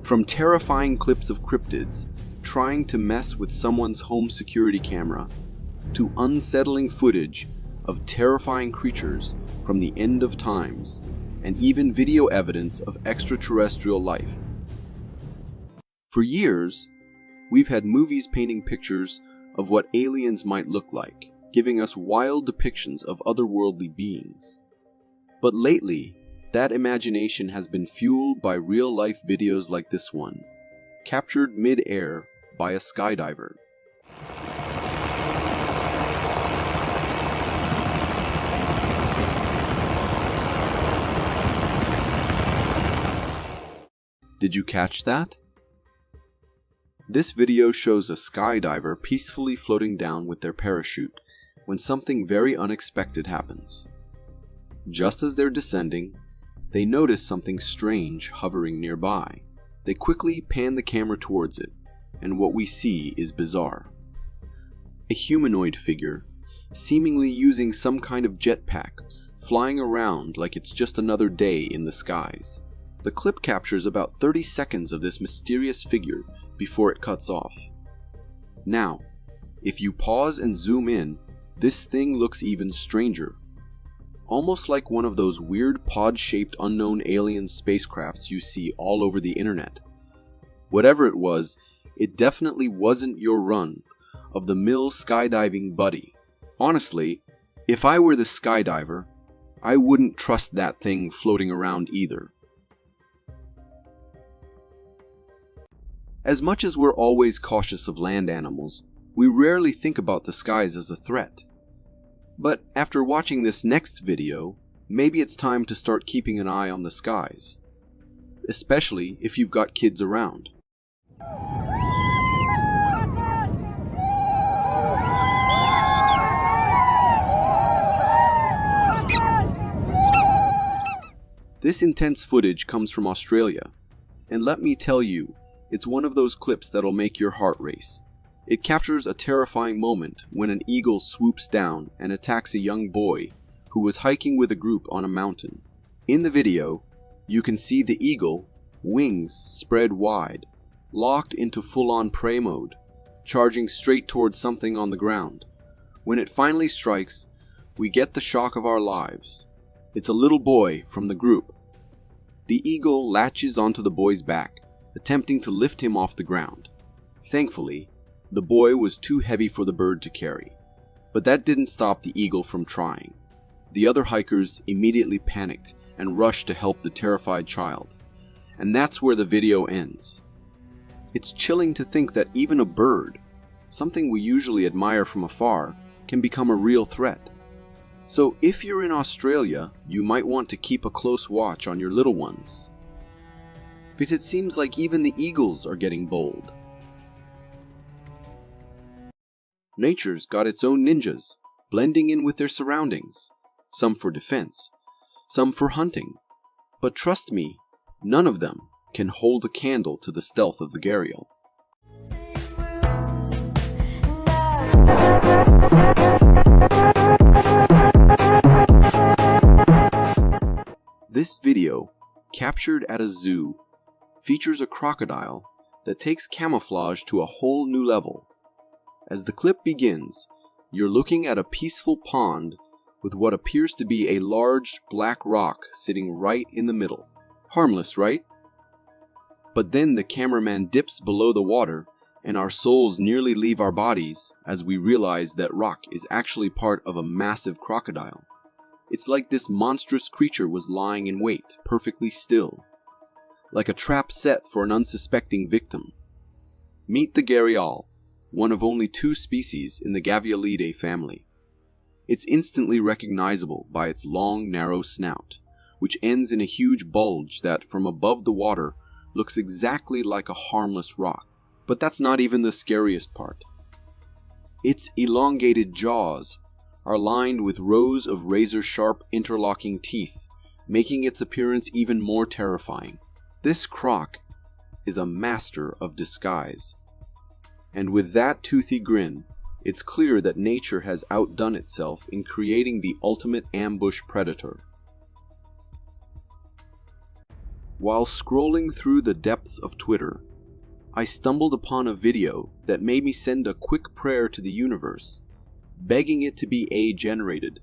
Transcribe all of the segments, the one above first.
From terrifying clips of cryptids trying to mess with someone's home security camera, to unsettling footage of terrifying creatures from the end of times, and even video evidence of extraterrestrial life. For years, we've had movies painting pictures of what aliens might look like, giving us wild depictions of otherworldly beings. But lately, that imagination has been fueled by real-life videos like this one, captured mid-air by a skydiver. Did you catch that? This video shows a skydiver peacefully floating down with their parachute when something very unexpected happens. Just as they're descending, they notice something strange hovering nearby. They quickly pan the camera towards it, and what we see is bizarre. A humanoid figure, seemingly using some kind of jetpack, flying around like it's just another day in the skies. The clip captures about 30 seconds of this mysterious figure before it cuts off. Now, if you pause and zoom in, this thing looks even stranger. Almost like one of those weird pod-shaped unknown alien spacecrafts you see all over the internet. Whatever it was, it definitely wasn't your run-of-the-mill skydiving buddy. Honestly, if I were the skydiver, I wouldn't trust that thing floating around either. As much as we're always cautious of land animals, we rarely think about the skies as a threat. But after watching this next video, maybe it's time to start keeping an eye on the skies. Especially if you've got kids around. This intense footage comes from Australia, and let me tell you, it's one of those clips that'll make your heart race. It captures a terrifying moment when an eagle swoops down and attacks a young boy who was hiking with a group on a mountain. In the video, you can see the eagle, wings spread wide, locked into full-on prey mode, charging straight towards something on the ground. When it finally strikes, we get the shock of our lives. It's a little boy from the group. The eagle latches onto the boy's back, attempting to lift him off the ground. Thankfully, the boy was too heavy for the bird to carry, but that didn't stop the eagle from trying. The other hikers immediately panicked and rushed to help the terrified child, and that's where the video ends. It's chilling to think that even a bird, something we usually admire from afar, can become a real threat. So if you're in Australia, you might want to keep a close watch on your little ones. But it seems like even the eagles are getting bold. Nature's got its own ninjas, blending in with their surroundings, some for defense, some for hunting. But trust me, none of them can hold a candle to the stealth of the Gharial. This video, captured at a zoo, features a crocodile that takes camouflage to a whole new level. As the clip begins, you're looking at a peaceful pond with what appears to be a large black rock sitting right in the middle. Harmless, right? But then the cameraman dips below the water and our souls nearly leave our bodies as we realize that rock is actually part of a massive crocodile. It's like this monstrous creature was lying in wait, perfectly still, like a trap set for an unsuspecting victim. Meet the Gharial, one of only 2 species in the Gavialidae family. It's instantly recognizable by its long, narrow snout, which ends in a huge bulge that, from above the water, looks exactly like a harmless rock. But that's not even the scariest part. Its elongated jaws are lined with rows of razor-sharp interlocking teeth, making its appearance even more terrifying. This croc is a master of disguise. And with that toothy grin, it's clear that nature has outdone itself in creating the ultimate ambush predator. While scrolling through the depths of Twitter, I stumbled upon a video that made me send a quick prayer to the universe, begging it to be AI-generated.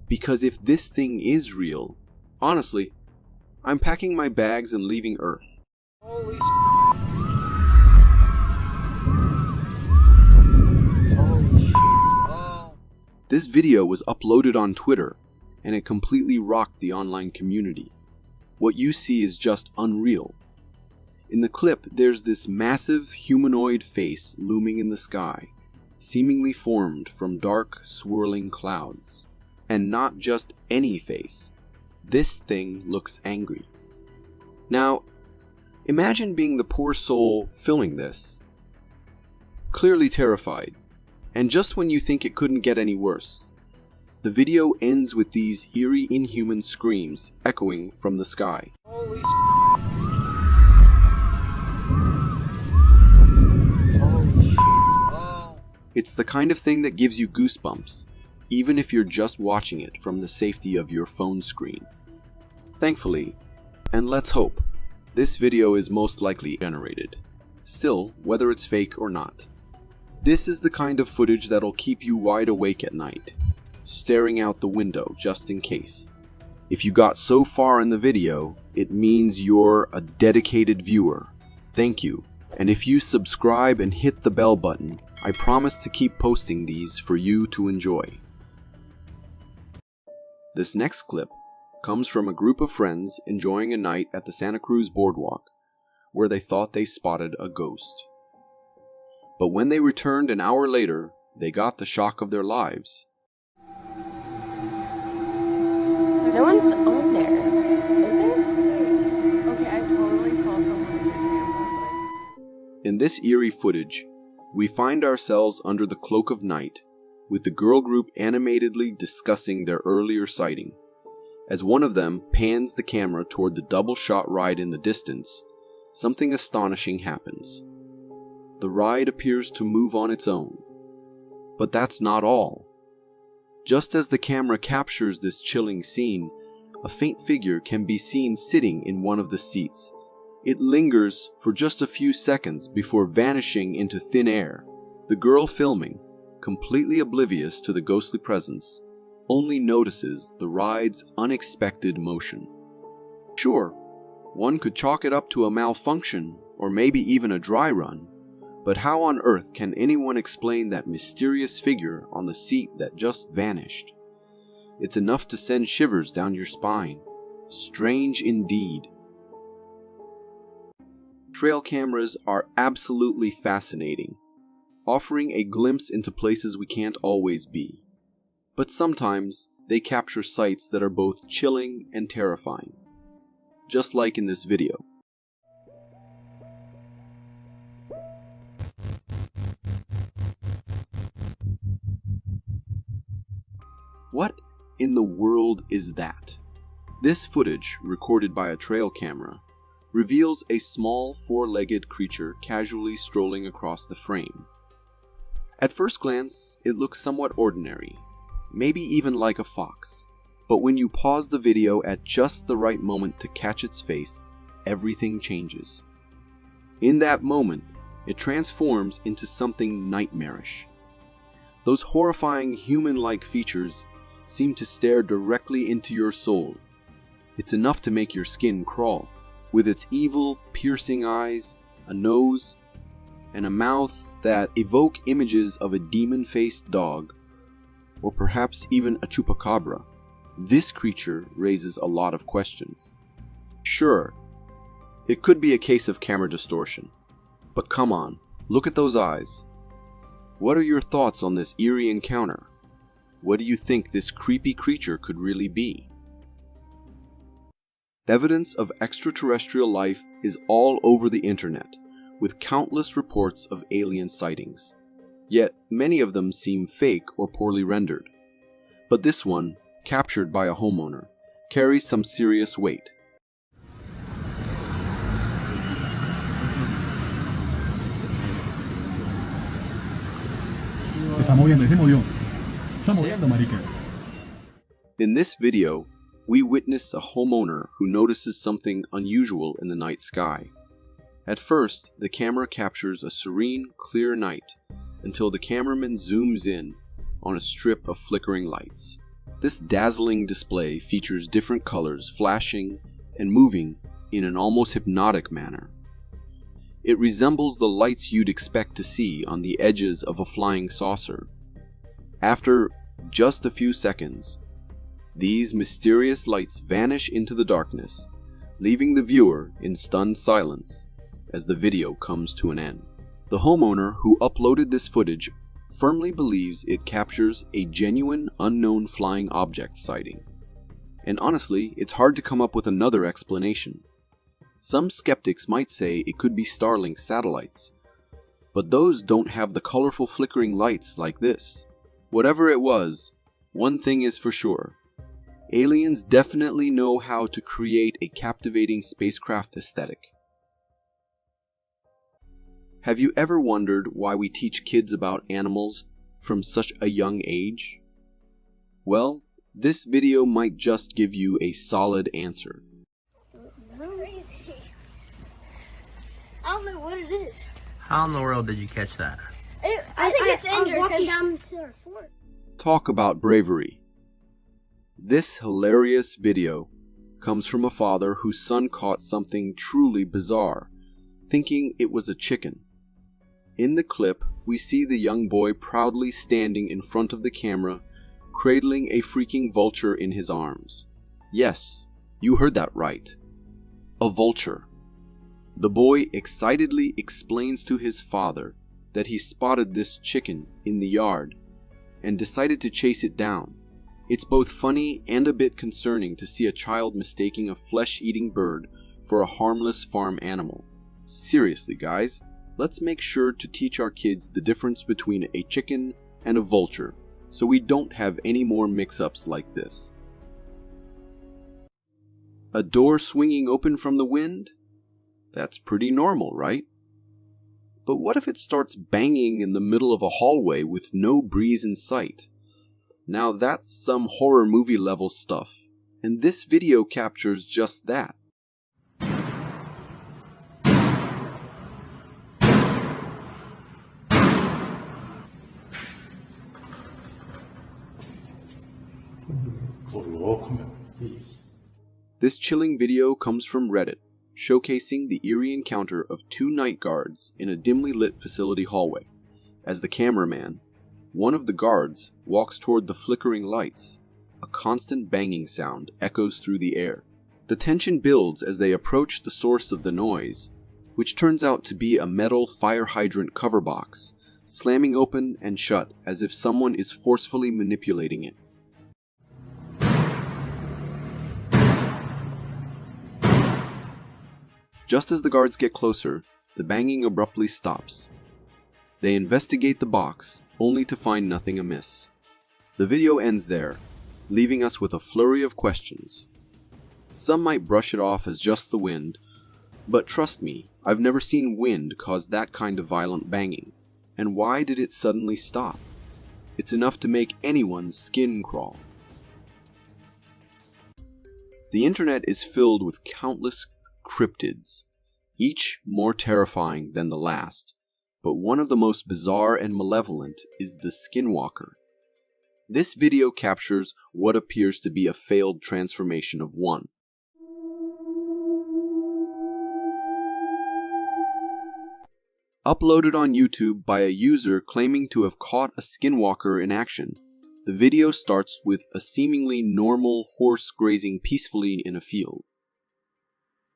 Because if this thing is real, honestly, I'm packing my bags and leaving Earth. Holy This video was uploaded on Twitter, and it completely rocked the online community. What you see is just unreal. In the clip, there's this massive humanoid face looming in the sky, seemingly formed from dark, swirling clouds. And not just any face. This thing looks angry. Now, imagine being the poor soul filming this. Clearly terrified, and just when you think it couldn't get any worse, the video ends with these eerie, inhuman screams echoing from the sky. Holy It's the kind of thing that gives you goosebumps, even if you're just watching it from the safety of your phone screen. Thankfully, and let's hope, this video is most likely generated. Still, whether it's fake or not, this is the kind of footage that'll keep you wide awake at night, staring out the window just in case. If you got so far in the video, it means you're a dedicated viewer. Thank you. And if you subscribe and hit the bell button, I promise to keep posting these for you to enjoy. This next clip comes from a group of friends enjoying a night at the Santa Cruz boardwalk, where they thought they spotted a ghost. But when they returned an hour later, they got the shock of their lives. No one's on there, is there? Okay, I totally saw someone with their camera. In this eerie footage, we find ourselves under the cloak of night, with the girl group animatedly discussing their earlier sighting. As one of them pans the camera toward the double-shot ride in the distance, something astonishing happens. The ride appears to move on its own. But that's not all. Just as the camera captures this chilling scene, a faint figure can be seen sitting in one of the seats. It lingers for just a few seconds before vanishing into thin air. The girl filming, completely oblivious to the ghostly presence, only notices the ride's unexpected motion. Sure, one could chalk it up to a malfunction or maybe even a dry run, but how on earth can anyone explain that mysterious figure on the seat that just vanished? It's enough to send shivers down your spine. Strange indeed. Trail cameras are absolutely fascinating, offering a glimpse into places we can't always be. But sometimes they capture sights that are both chilling and terrifying, just like in this video. What in the world is that? This footage, recorded by a trail camera, reveals a small four-legged creature casually strolling across the frame. At first glance, it looks somewhat ordinary, maybe even like a fox. But when you pause the video at just the right moment to catch its face, everything changes. In that moment, it transforms into something nightmarish. Those horrifying human-like features seem to stare directly into your soul. It's enough to make your skin crawl. With its evil, piercing eyes, a nose, and a mouth that evoke images of a demon-faced dog, or perhaps even a chupacabra, this creature raises a lot of questions. Sure, it could be a case of camera distortion, but come on, look at those eyes. What are your thoughts on this eerie encounter? What do you think this creepy creature could really be? Evidence of extraterrestrial life is all over the internet, with countless reports of alien sightings. Yet, many of them seem fake or poorly rendered. But this one, captured by a homeowner, carries some serious weight. In this video, we witness a homeowner who notices something unusual in the night sky. At first, the camera captures a serene, clear night until the cameraman zooms in on a strip of flickering lights. This dazzling display features different colors flashing and moving in an almost hypnotic manner. It resembles the lights you'd expect to see on the edges of a flying saucer. After just a few seconds, these mysterious lights vanish into the darkness, leaving the viewer in stunned silence as the video comes to an end. The homeowner who uploaded this footage firmly believes it captures a genuine unknown flying object sighting. And honestly, it's hard to come up with another explanation. Some skeptics might say it could be Starlink satellites, but those don't have the colorful flickering lights like this. Whatever it was, one thing is for sure. Aliens definitely know how to create a captivating spacecraft aesthetic. Have you ever wondered why we teach kids about animals from such a young age? Well, this video might just give you a solid answer. Crazy. I don't know what it is. How in the world did you catch that? I think it's injured. Walking down to our fort. Talk about bravery. This hilarious video comes from a father whose son caught something truly bizarre, thinking it was a chicken. In the clip, we see the young boy proudly standing in front of the camera, cradling a freaking vulture in his arms. Yes, you heard that right. A vulture. The boy excitedly explains to his father that he spotted this chicken in the yard and decided to chase it down. It's both funny and a bit concerning to see a child mistaking a flesh-eating bird for a harmless farm animal. Seriously, guys, let's make sure to teach our kids the difference between a chicken and a vulture, so we don't have any more mix-ups like this. A door swinging open from the wind? That's pretty normal, right? But what if it starts banging in the middle of a hallway with no breeze in sight? Now that's some horror movie level stuff, and this video captures just that. This chilling video comes from Reddit, showcasing the eerie encounter of two night guards in a dimly lit facility hallway. As the cameraman, one of the guards, walks toward the flickering lights, a constant banging sound echoes through the air. The tension builds as they approach the source of the noise, which turns out to be a metal fire hydrant cover box, slamming open and shut as if someone is forcefully manipulating it. Just as the guards get closer, the banging abruptly stops. They investigate the box, only to find nothing amiss. The video ends there, leaving us with a flurry of questions. Some might brush it off as just the wind, but trust me, I've never seen wind cause that kind of violent banging. And why did it suddenly stop? It's enough to make anyone's skin crawl. The internet is filled with countless cryptids, each more terrifying than the last, but one of the most bizarre and malevolent is the skinwalker. This video captures what appears to be a failed transformation of one. Uploaded on YouTube by a user claiming to have caught a skinwalker in action, the video starts with a seemingly normal horse grazing peacefully in a field.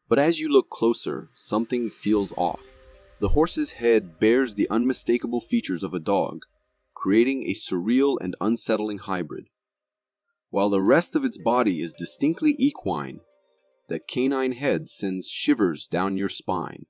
But as you look closer, something feels off. The horse's head bears the unmistakable features of a dog, creating a surreal and unsettling hybrid. While the rest of its body is distinctly equine, that canine head sends shivers down your spine.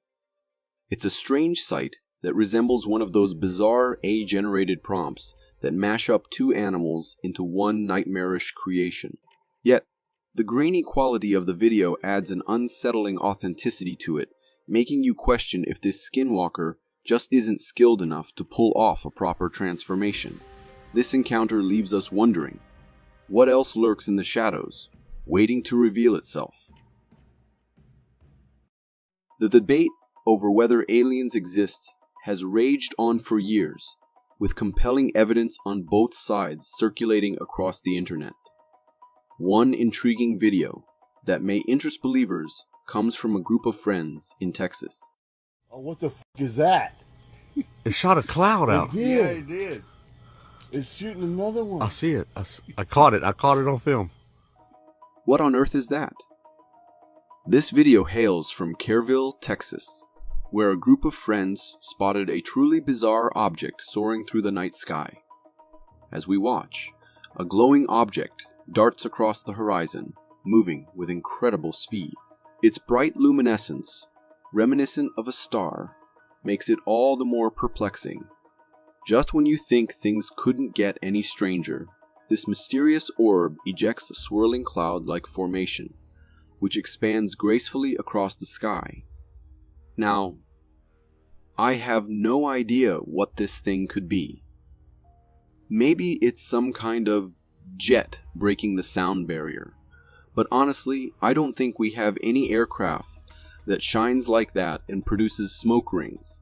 It's a strange sight that resembles one of those bizarre AI-generated prompts that mash up two animals into one nightmarish creation. Yet, the grainy quality of the video adds an unsettling authenticity to it, making you question if this skinwalker just isn't skilled enough to pull off a proper transformation. This encounter leaves us wondering, what else lurks in the shadows? waiting to reveal itself. The debate over whether aliens exist has raged on for years, with compelling evidence on both sides circulating across the internet. One intriguing video that may interest believers comes from a group of friends in Texas. Oh, what the f*** is that? It shot a cloud out. Yeah, it did. It's shooting another one. I see it. I caught it. I caught it on film. What on earth is that? This video hails from Gharial, Texas, where a group of friends spotted a truly bizarre object soaring through the night sky. As we watch, a glowing object darts across the horizon, moving with incredible speed. Its bright luminescence, reminiscent of a star, makes it all the more perplexing. Just when you think things couldn't get any stranger, this mysterious orb ejects a swirling cloud-like formation, which expands gracefully across the sky. Now, I have no idea what this thing could be. Maybe it's some kind of jet breaking the sound barrier, but honestly, I don't think we have any aircraft that shines like that and produces smoke rings.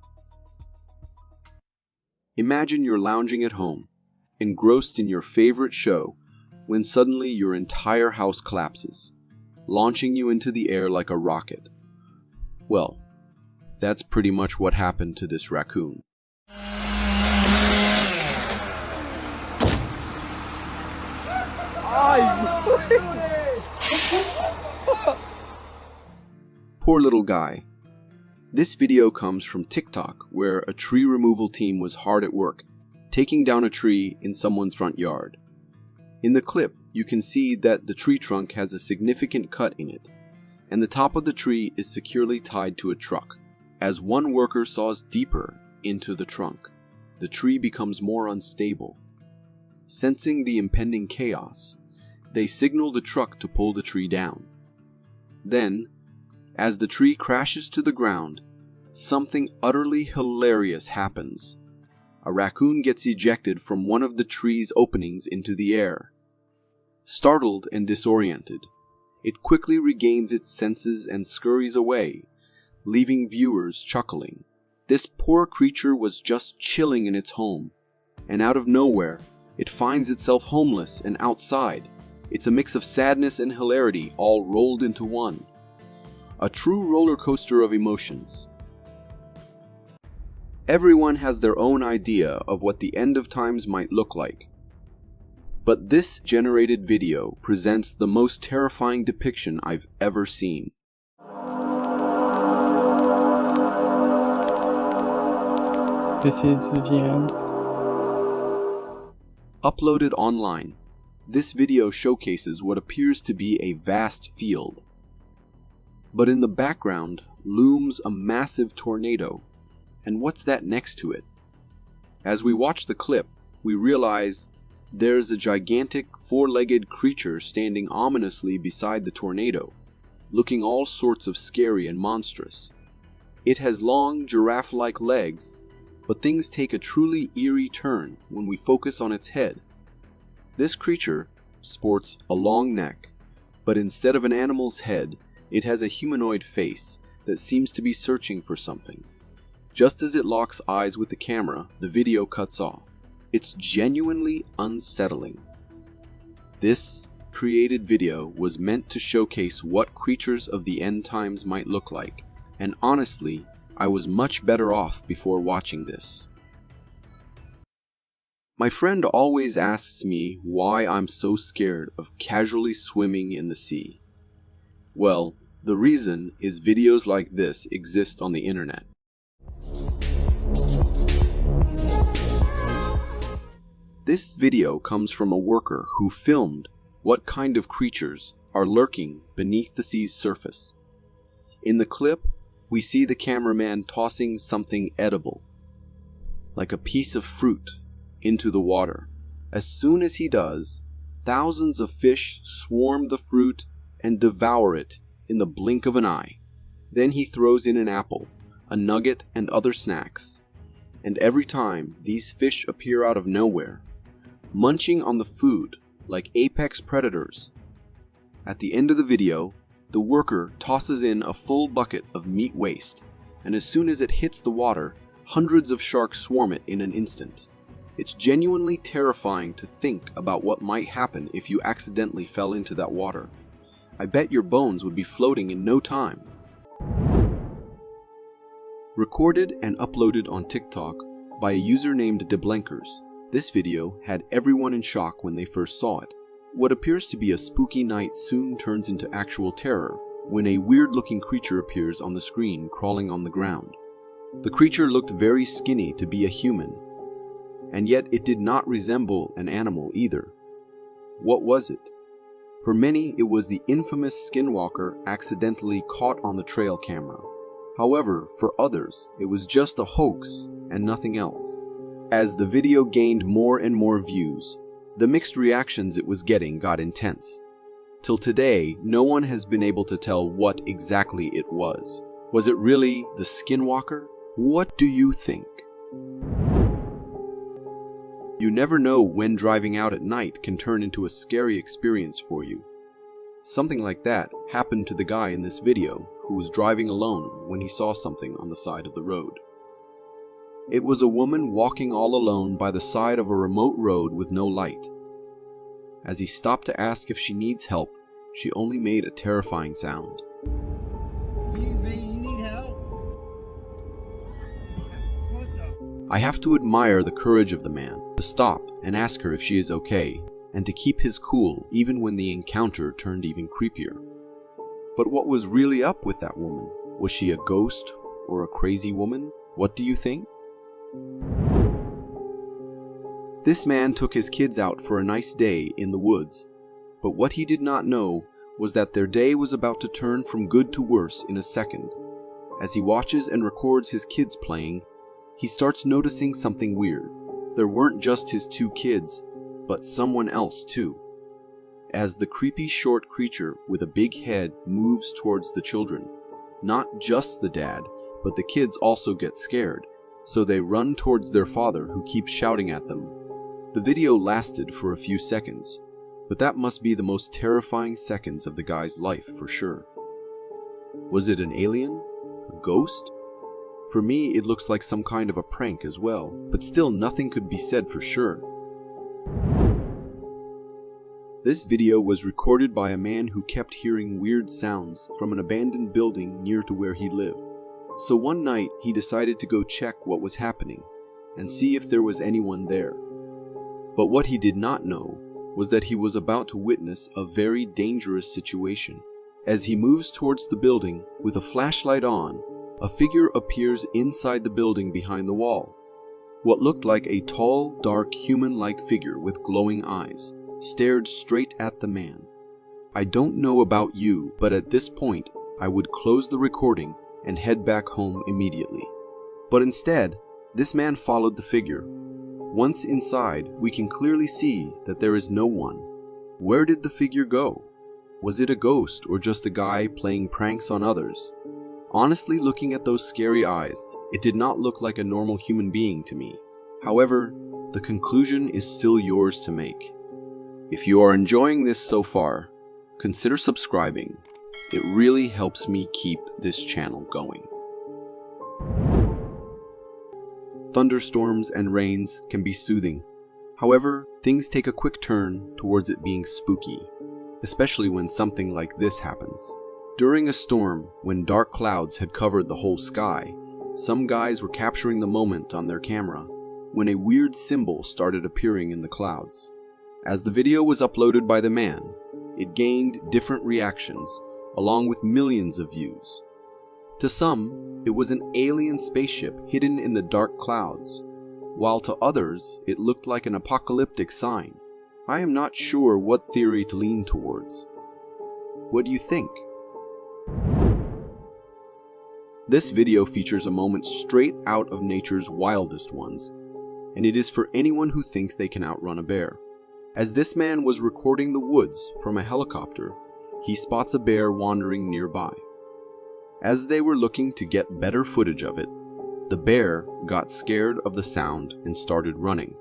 Imagine you're lounging at home, engrossed in your favorite show, when suddenly your entire house collapses, launching you into the air like a rocket. Well, that's pretty much what happened to this raccoon. Poor little guy. This video comes from TikTok, where a tree removal team was hard at work, taking down a tree in someone's front yard. In the clip, you can see that the tree trunk has a significant cut in it, and the top of the tree is securely tied to a truck. As one worker saws deeper into the trunk, the tree becomes more unstable. Sensing the impending chaos, they signal the truck to pull the tree down. Then, as the tree crashes to the ground, something utterly hilarious happens. A raccoon gets ejected from one of the tree's openings into the air. Startled and disoriented, it quickly regains its senses and scurries away, leaving viewers chuckling. This poor creature was just chilling in its home, and out of nowhere, it finds itself homeless and outside. It's a mix of sadness and hilarity all rolled into one. A true roller coaster of emotions. Everyone has their own idea of what the end of times might look like. But this generated video presents the most terrifying depiction I've ever seen. This is the end. Uploaded online, this video showcases what appears to be a vast field. But in the background looms a massive tornado, and what's that next to it? As we watch the clip, we realize there's a gigantic four-legged creature standing ominously beside the tornado, looking all sorts of scary and monstrous. It has long giraffe-like legs, but things take a truly eerie turn when we focus on its head. This creature sports a long neck, but instead of an animal's head, it has a humanoid face that seems to be searching for something. Just as it locks eyes with the camera, the video cuts off. It's genuinely unsettling. This created video was meant to showcase what creatures of the end times might look like, and honestly, I was much better off before watching this. My friend always asks me why I'm so scared of casually swimming in the sea. Well, the reason is videos like this exist on the internet. This video comes from a worker who filmed what kind of creatures are lurking beneath the sea's surface. In the clip, we see the cameraman tossing something edible, like a piece of fruit, into the water. As soon as he does, thousands of fish swarm the fruit and devour it in the blink of an eye. Then he throws in an apple, a nugget, and other snacks. And every time, these fish appear out of nowhere, munching on the food like apex predators. At the end of the video, the worker tosses in a full bucket of meat waste, and as soon as it hits the water, hundreds of sharks swarm it in an instant. It's genuinely terrifying to think about what might happen if you accidentally fell into that water. I bet your bones would be floating in no time. Recorded and uploaded on TikTok by a user named DeBlankers, this video had everyone in shock when they first saw it. What appears to be a spooky night soon turns into actual terror when a weird-looking creature appears on the screen crawling on the ground. The creature looked very skinny to be a human, and yet it did not resemble an animal either. What was it? For many, it was the infamous skinwalker accidentally caught on the trail camera. However, for others, it was just a hoax and nothing else. As the video gained more and more views, the mixed reactions it was getting got intense. Till today, no one has been able to tell what exactly it was. Was it really the skinwalker? What do you think? You never know when driving out at night can turn into a scary experience for you. Something like that happened to the guy in this video who was driving alone when he saw something on the side of the road. It was a woman walking all alone by the side of a remote road with no light. As he stopped to ask if she needs help, she only made a terrifying sound. Excuse me, you need help? What the? I have to admire the courage of the man to stop and ask her if she is okay, and to keep his cool even when the encounter turned even creepier. But what was really up with that woman? Was she a ghost or a crazy woman? What do you think? This man took his kids out for a nice day in the woods, but what he did not know was that their day was about to turn from good to worse in a second. As he watches and records his kids playing, he starts noticing something weird. There weren't just his two kids, but someone else too. As the creepy short creature with a big head moves towards the children, not just the dad, but the kids also get scared, so they run towards their father who keeps shouting at them. The video lasted for a few seconds, but that must be the most terrifying seconds of the guy's life for sure. Was it an alien? A ghost? For me, it looks like some kind of a prank as well, but still nothing could be said for sure. This video was recorded by a man who kept hearing weird sounds from an abandoned building near to where he lived. So one night, he decided to go check what was happening and see if there was anyone there. But what he did not know was that he was about to witness a very dangerous situation. As he moves towards the building with a flashlight on, a figure appears inside the building behind the wall. What looked like a tall, dark, human-like figure with glowing eyes stared straight at the man. I don't know about you, but at this point, I would close the recording and head back home immediately. But instead, this man followed the figure. Once inside, we can clearly see that there is no one. Where did the figure go? Was it a ghost or just a guy playing pranks on others? Honestly, looking at those scary eyes, it did not look like a normal human being to me. However, the conclusion is still yours to make. If you are enjoying this so far, consider subscribing. It really helps me keep this channel going. Thunderstorms and rains can be soothing. However, things take a quick turn towards it being spooky, especially when something like this happens. During a storm, when dark clouds had covered the whole sky, some guys were capturing the moment on their camera when a weird symbol started appearing in the clouds. As the video was uploaded by the man, it gained different reactions, along with millions of views. To some, it was an alien spaceship hidden in the dark clouds, while to others, it looked like an apocalyptic sign. I am not sure what theory to lean towards. What do you think? This video features a moment straight out of nature's wildest ones, and it is for anyone who thinks they can outrun a bear. As this man was recording the woods from a helicopter, he spots a bear wandering nearby. As they were looking to get better footage of it, the bear got scared of the sound and started running.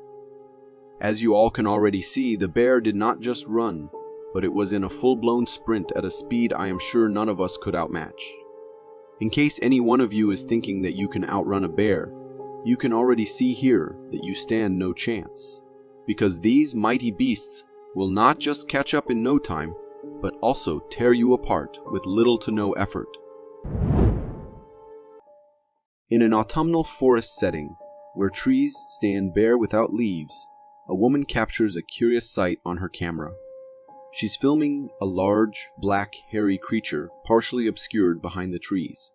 As you all can already see, the bear did not just run, but it was in a full-blown sprint at a speed I am sure none of us could outmatch. In case any one of you is thinking that you can outrun a bear, you can already see here that you stand no chance, because these mighty beasts will not just catch up in no time, but also tear you apart with little to no effort. In an autumnal forest setting, where trees stand bare without leaves, a woman captures a curious sight on her camera. She's filming a large, black, hairy creature partially obscured behind the trees.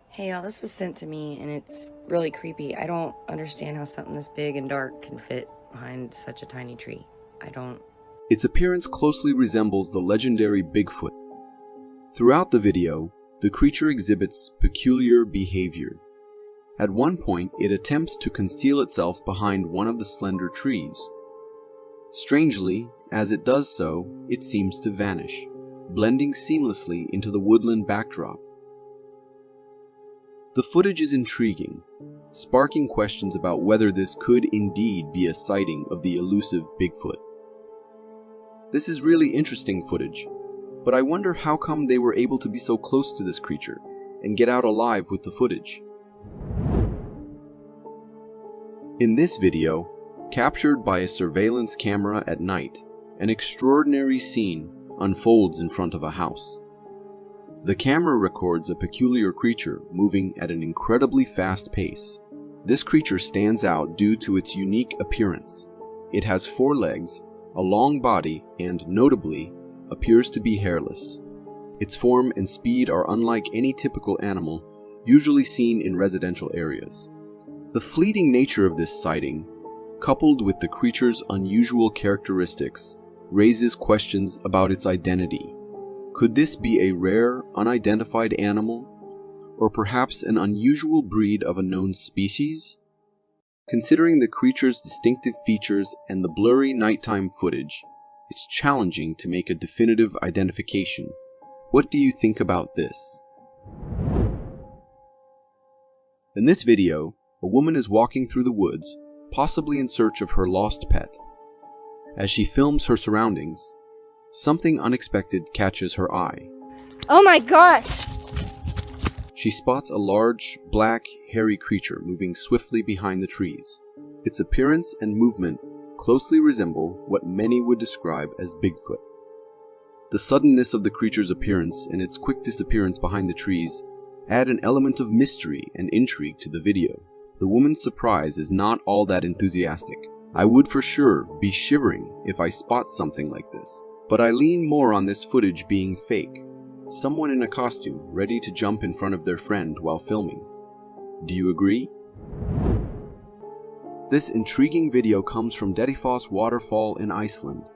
Hey y'all, this was sent to me and it's really creepy. I don't understand how something this big and dark can fit behind such a tiny tree. Its appearance closely resembles the legendary Bigfoot. Throughout the video, the creature exhibits peculiar behavior. At one point, it attempts to conceal itself behind one of the slender trees. Strangely, as it does so, it seems to vanish, blending seamlessly into the woodland backdrop. The footage is intriguing, sparking questions about whether this could indeed be a sighting of the elusive Bigfoot. This is really interesting footage, but I wonder how come they were able to be so close to this creature and get out alive with the footage. In this video, captured by a surveillance camera at night, an extraordinary scene unfolds in front of a house. The camera records a peculiar creature moving at an incredibly fast pace. This creature stands out due to its unique appearance. It has 4 legs, a long body, and notably, appears to be hairless. Its form and speed are unlike any typical animal usually seen in residential areas. The fleeting nature of this sighting, coupled with the creature's unusual characteristics, raises questions about its identity. Could this be a rare, unidentified animal, or perhaps an unusual breed of a known species? Considering the creature's distinctive features and the blurry nighttime footage, it's challenging to make a definitive identification. What do you think about this? In this video, a woman is walking through the woods, possibly in search of her lost pet. As she films her surroundings, something unexpected catches her eye. Oh my gosh! She spots a large, black, hairy creature moving swiftly behind the trees. Its appearance and movement closely resemble what many would describe as Bigfoot. The suddenness of the creature's appearance and its quick disappearance behind the trees add an element of mystery and intrigue to the video. The woman's surprise is not all that enthusiastic. I would for sure be shivering if I spot something like this. But I lean more on this footage being fake. Someone in a costume ready to jump in front of their friend while filming. Do you agree? This intriguing video comes from Decay waterfall in Iceland,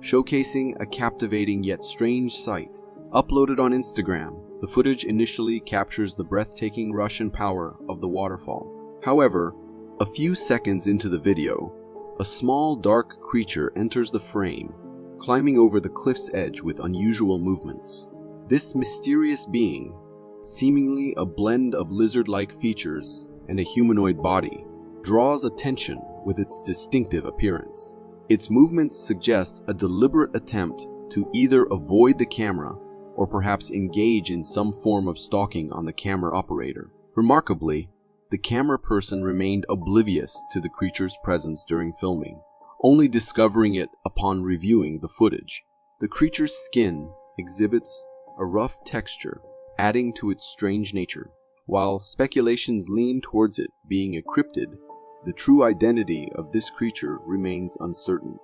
showcasing a captivating yet strange sight. Uploaded on Instagram, the footage initially captures the breathtaking rush and power of the waterfall. However, a few seconds into the video, a small dark creature enters the frame, climbing over the cliff's edge with unusual movements. This mysterious being, seemingly a blend of lizard-like features and a humanoid body, draws attention with its distinctive appearance. Its movements suggest a deliberate attempt to either avoid the camera or perhaps engage in some form of stalking on the camera operator. Remarkably, the camera person remained oblivious to the creature's presence during filming, only discovering it upon reviewing the footage. The creature's skin exhibits a rough texture, adding to its strange nature. While speculations lean towards it being a cryptid, the true identity of this creature remains uncertain.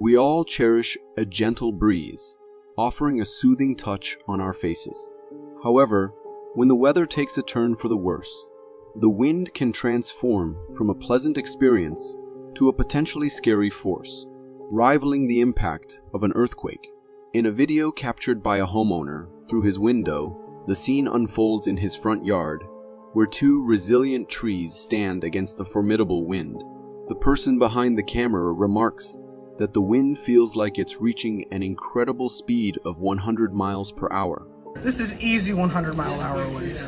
We all cherish a gentle breeze, offering a soothing touch on our faces. However, when the weather takes a turn for the worse, the wind can transform from a pleasant experience to a potentially scary force, rivaling the impact of an earthquake. In a video captured by a homeowner through his window, the scene unfolds in his front yard, where 2 resilient trees stand against the formidable wind. The person behind the camera remarks that the wind feels like it's reaching an incredible speed of 100 miles per hour. This is easy 100-mile-an-hour winds.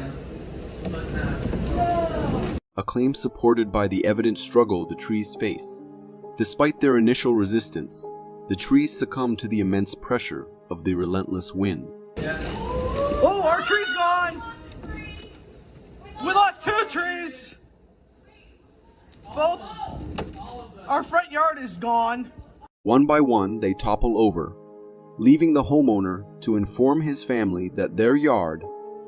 a claim supported by the evident struggle the trees face. Despite their initial resistance, the trees succumb to the immense pressure of the relentless wind. Oh, our tree's gone! We lost 2 trees! Both. Our front yard is gone. One by one, they topple over, leaving the homeowner to inform his family that their yard,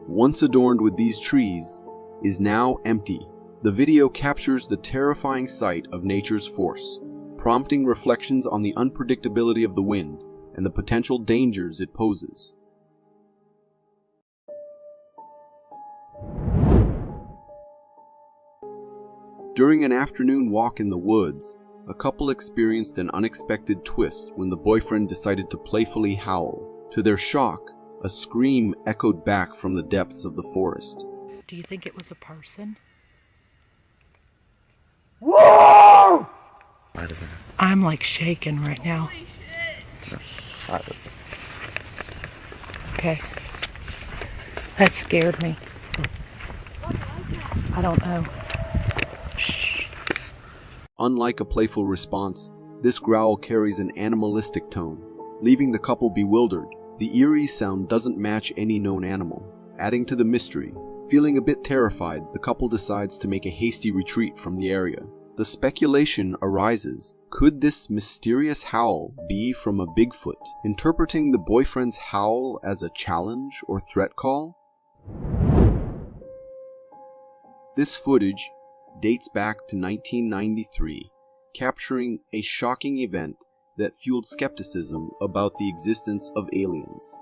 once adorned with these trees, is now empty. The video captures the terrifying sight of nature's force, prompting reflections on the unpredictability of the wind and the potential dangers it poses. During an afternoon walk in the woods, a couple experienced an unexpected twist when the boyfriend decided to playfully howl. To their shock, a scream echoed back from the depths of the forest. Do you think it was a person? Whoa! I'm like shaking right now. Okay. That scared me. I don't know. Unlike a playful response, this growl carries an animalistic tone, leaving the couple bewildered. The eerie sound doesn't match any known animal, adding to the mystery. Feeling a bit terrified, the couple decides to make a hasty retreat from the area. The speculation arises, could this mysterious howl be from a Bigfoot, interpreting the boyfriend's howl as a challenge or threat call? This footage dates back to 1993, capturing a shocking event that fueled skepticism about the existence of aliens.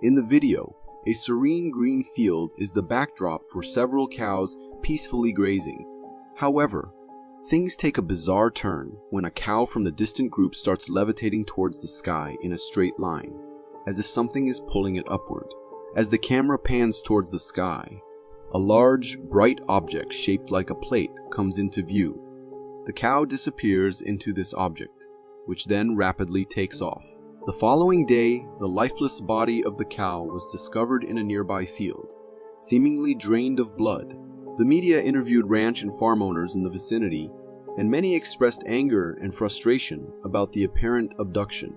In the video, a serene green field is the backdrop for several cows peacefully grazing. However, things take a bizarre turn when a cow from the distant group starts levitating towards the sky in a straight line, as if something is pulling it upward. As the camera pans towards the sky, a large, bright object shaped like a plate comes into view. The cow disappears into this object, which then rapidly takes off. The following day, the lifeless body of the cow was discovered in a nearby field, seemingly drained of blood. The media interviewed ranch and farm owners in the vicinity, and many expressed anger and frustration about the apparent abduction.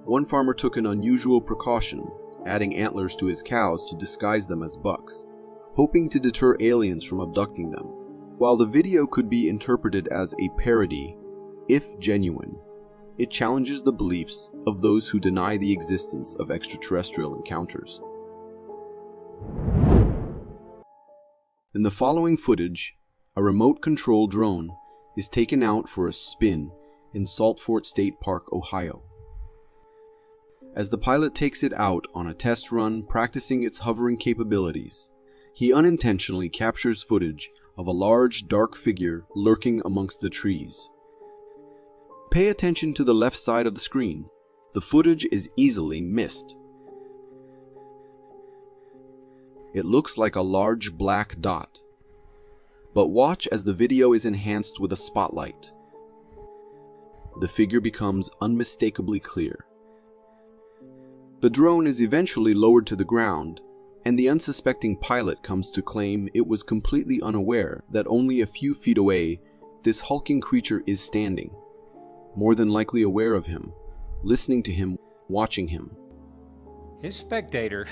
One farmer took an unusual precaution, adding antlers to his cows to disguise them as bucks, hoping to deter aliens from abducting them. While the video could be interpreted as a parody, if genuine, it challenges the beliefs of those who deny the existence of extraterrestrial encounters. In the following footage, a remote-control drone is taken out for a spin in Salt Fort State Park, Ohio. As the pilot takes it out on a test run practicing its hovering capabilities, he unintentionally captures footage of a large, dark figure lurking amongst the trees. Pay attention to the left side of the screen. The footage is easily missed. It looks like a large black dot. But watch as the video is enhanced with a spotlight. The figure becomes unmistakably clear. The drone is eventually lowered to the ground, and the unsuspecting pilot comes to claim it was completely unaware that only a few feet away, this hulking creature is standing, more than likely aware of him, listening to him, watching him. His spectator,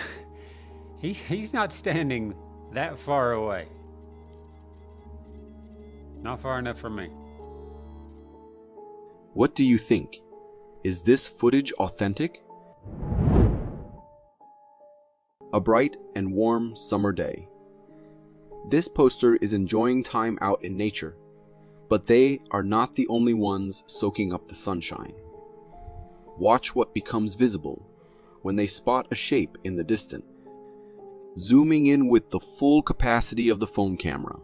he's not standing that far away. Not far enough for me. What do you think? Is this footage authentic? A bright and warm summer day. This poster is enjoying time out in nature, but they are not the only ones soaking up the sunshine. Watch what becomes visible when they spot a shape in the distance. Zooming in with the full capacity of the phone camera,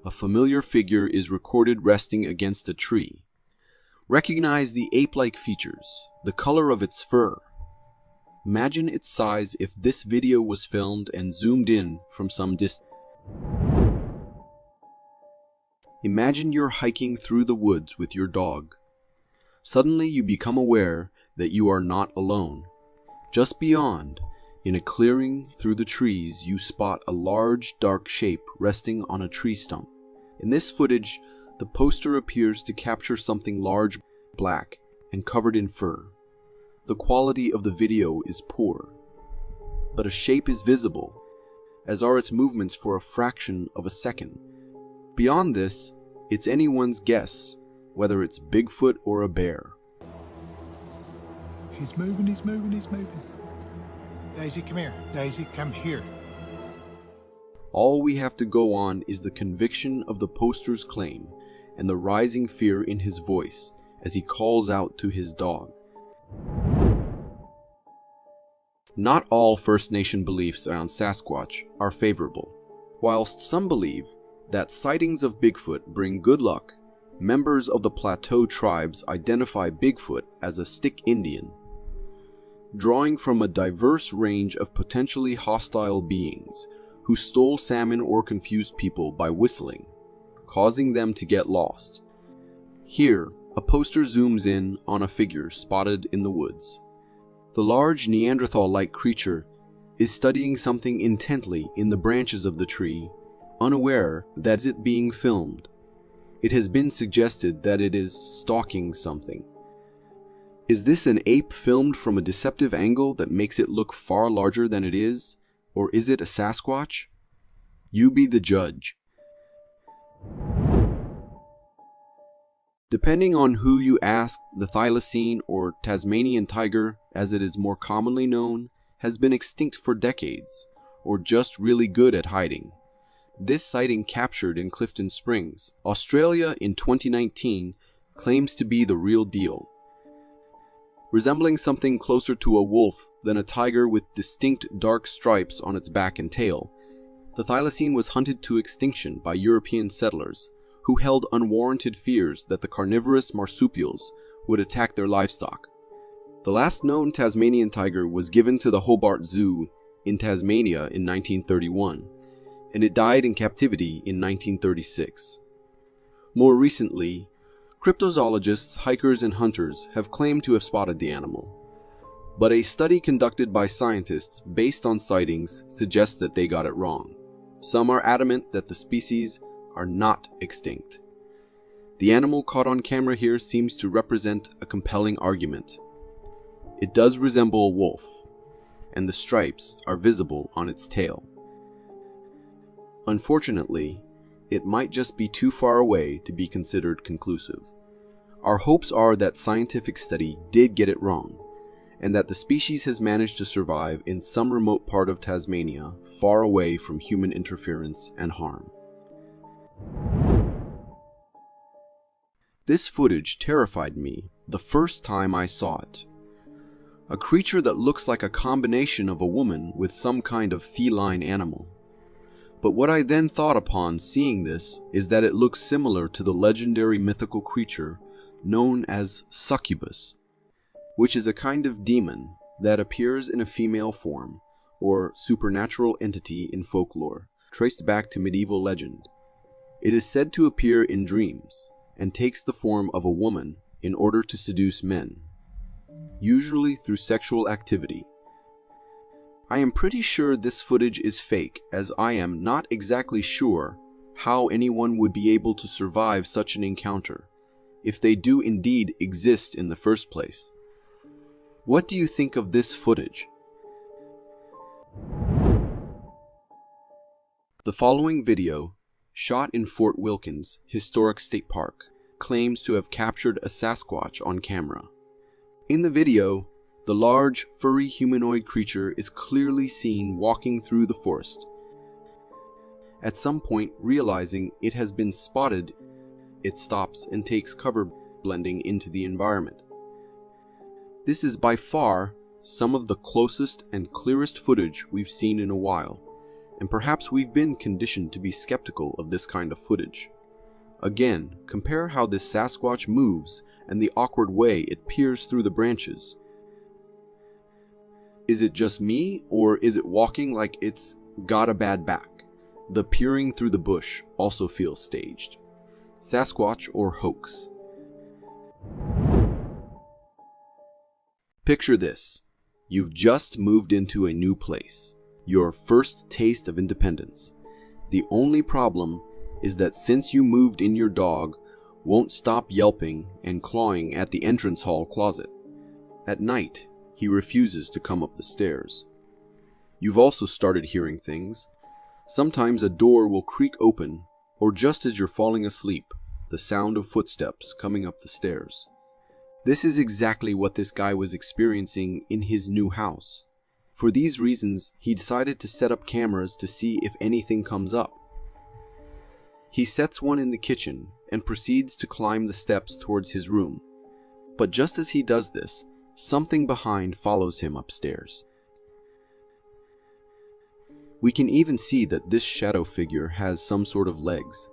a familiar figure is recorded resting against a tree. Recognize the ape-like features, the color of its fur. Imagine its size if this video was filmed and zoomed in from some distance. Imagine you're hiking through the woods with your dog. Suddenly you become aware that you are not alone. Just beyond, in a clearing through the trees, you spot a large, dark shape resting on a tree stump. In this footage, the poster appears to capture something large, black, and covered in fur. The quality of the video is poor, but a shape is visible, as are its movements for a fraction of a second. Beyond this, it's anyone's guess whether it's Bigfoot or a bear. He's moving, he's moving, he's moving. Daisy, come here. Daisy, come here. All we have to go on is the conviction of the poster's claim and the rising fear in his voice as he calls out to his dog. Not all First Nation beliefs on Sasquatch are favorable. Whilst some believe that sightings of Bigfoot bring good luck, members of the Plateau tribes identify Bigfoot as a stick Indian, drawing from a diverse range of potentially hostile beings who stole salmon or confused people by whistling, causing them to get lost. Here, a poster zooms in on a figure spotted in the woods. The large Neanderthal-like creature is studying something intently in the branches of the tree, unaware that it's being filmed. It has been suggested that it is stalking something. Is this an ape filmed from a deceptive angle that makes it look far larger than it is? Or is it a Sasquatch? You be the judge. Depending on who you ask, the thylacine or Tasmanian tiger, as it is more commonly known, has been extinct for decades, or just really good at hiding. This sighting captured in Clifton Springs, Australia in 2019 claims to be the real deal. Resembling something closer to a wolf than a tiger with distinct dark stripes on its back and tail, the thylacine was hunted to extinction by European settlers who held unwarranted fears that the carnivorous marsupials would attack their livestock. The last known Tasmanian tiger was given to the Hobart Zoo in Tasmania in 1931, and it died in captivity in 1936. More recently, cryptozoologists, hikers, and hunters have claimed to have spotted the animal. But a study conducted by scientists based on sightings suggests that they got it wrong. Some are adamant that the species are not extinct. The animal caught on camera here seems to represent a compelling argument. It does resemble a wolf, and the stripes are visible on its tail. Unfortunately, it might just be too far away to be considered conclusive. Our hopes are that scientific study did get it wrong, and that the species has managed to survive in some remote part of Tasmania, far away from human interference and harm. This footage terrified me the first time I saw it. A creature that looks like a combination of a woman with some kind of feline animal. But what I then thought upon seeing this is that it looks similar to the legendary mythical creature known as succubus, which is a kind of demon that appears in a female form, or supernatural entity in folklore, traced back to medieval legend. It is said to appear in dreams, and takes the form of a woman in order to seduce men, usually through sexual activity. I am pretty sure this footage is fake, as I am not exactly sure how anyone would be able to survive such an encounter, if they do indeed exist in the first place. What do you think of this footage? The following video, shot in Fort Wilkins Historic State Park, claims to have captured a Sasquatch on camera. In the video, the large, furry humanoid creature is clearly seen walking through the forest. At some point, realizing it has been spotted, it stops and takes cover, blending into the environment. This is by far some of the closest and clearest footage we've seen in a while, and perhaps we've been conditioned to be skeptical of this kind of footage. Again, compare how this Sasquatch moves and the awkward way it peers through the branches. Is it just me, or is it walking like it's got a bad back? The peering through the bush also feels staged. Sasquatch or hoax? Picture this. You've just moved into a new place. Your first taste of independence. The only problem is that since you moved in, your dog won't stop yelping and clawing at the entrance hall closet. At night, he refuses to come up the stairs. You've also started hearing things. Sometimes a door will creak open, or just as you're falling asleep, the sound of footsteps coming up the stairs. This is exactly what this guy was experiencing in his new house. For these reasons, he decided to set up cameras to see if anything comes up. He sets one in the kitchen and proceeds to climb the steps towards his room. But just as he does this, something behind follows him upstairs. We can even see that this shadow figure has some sort of legs.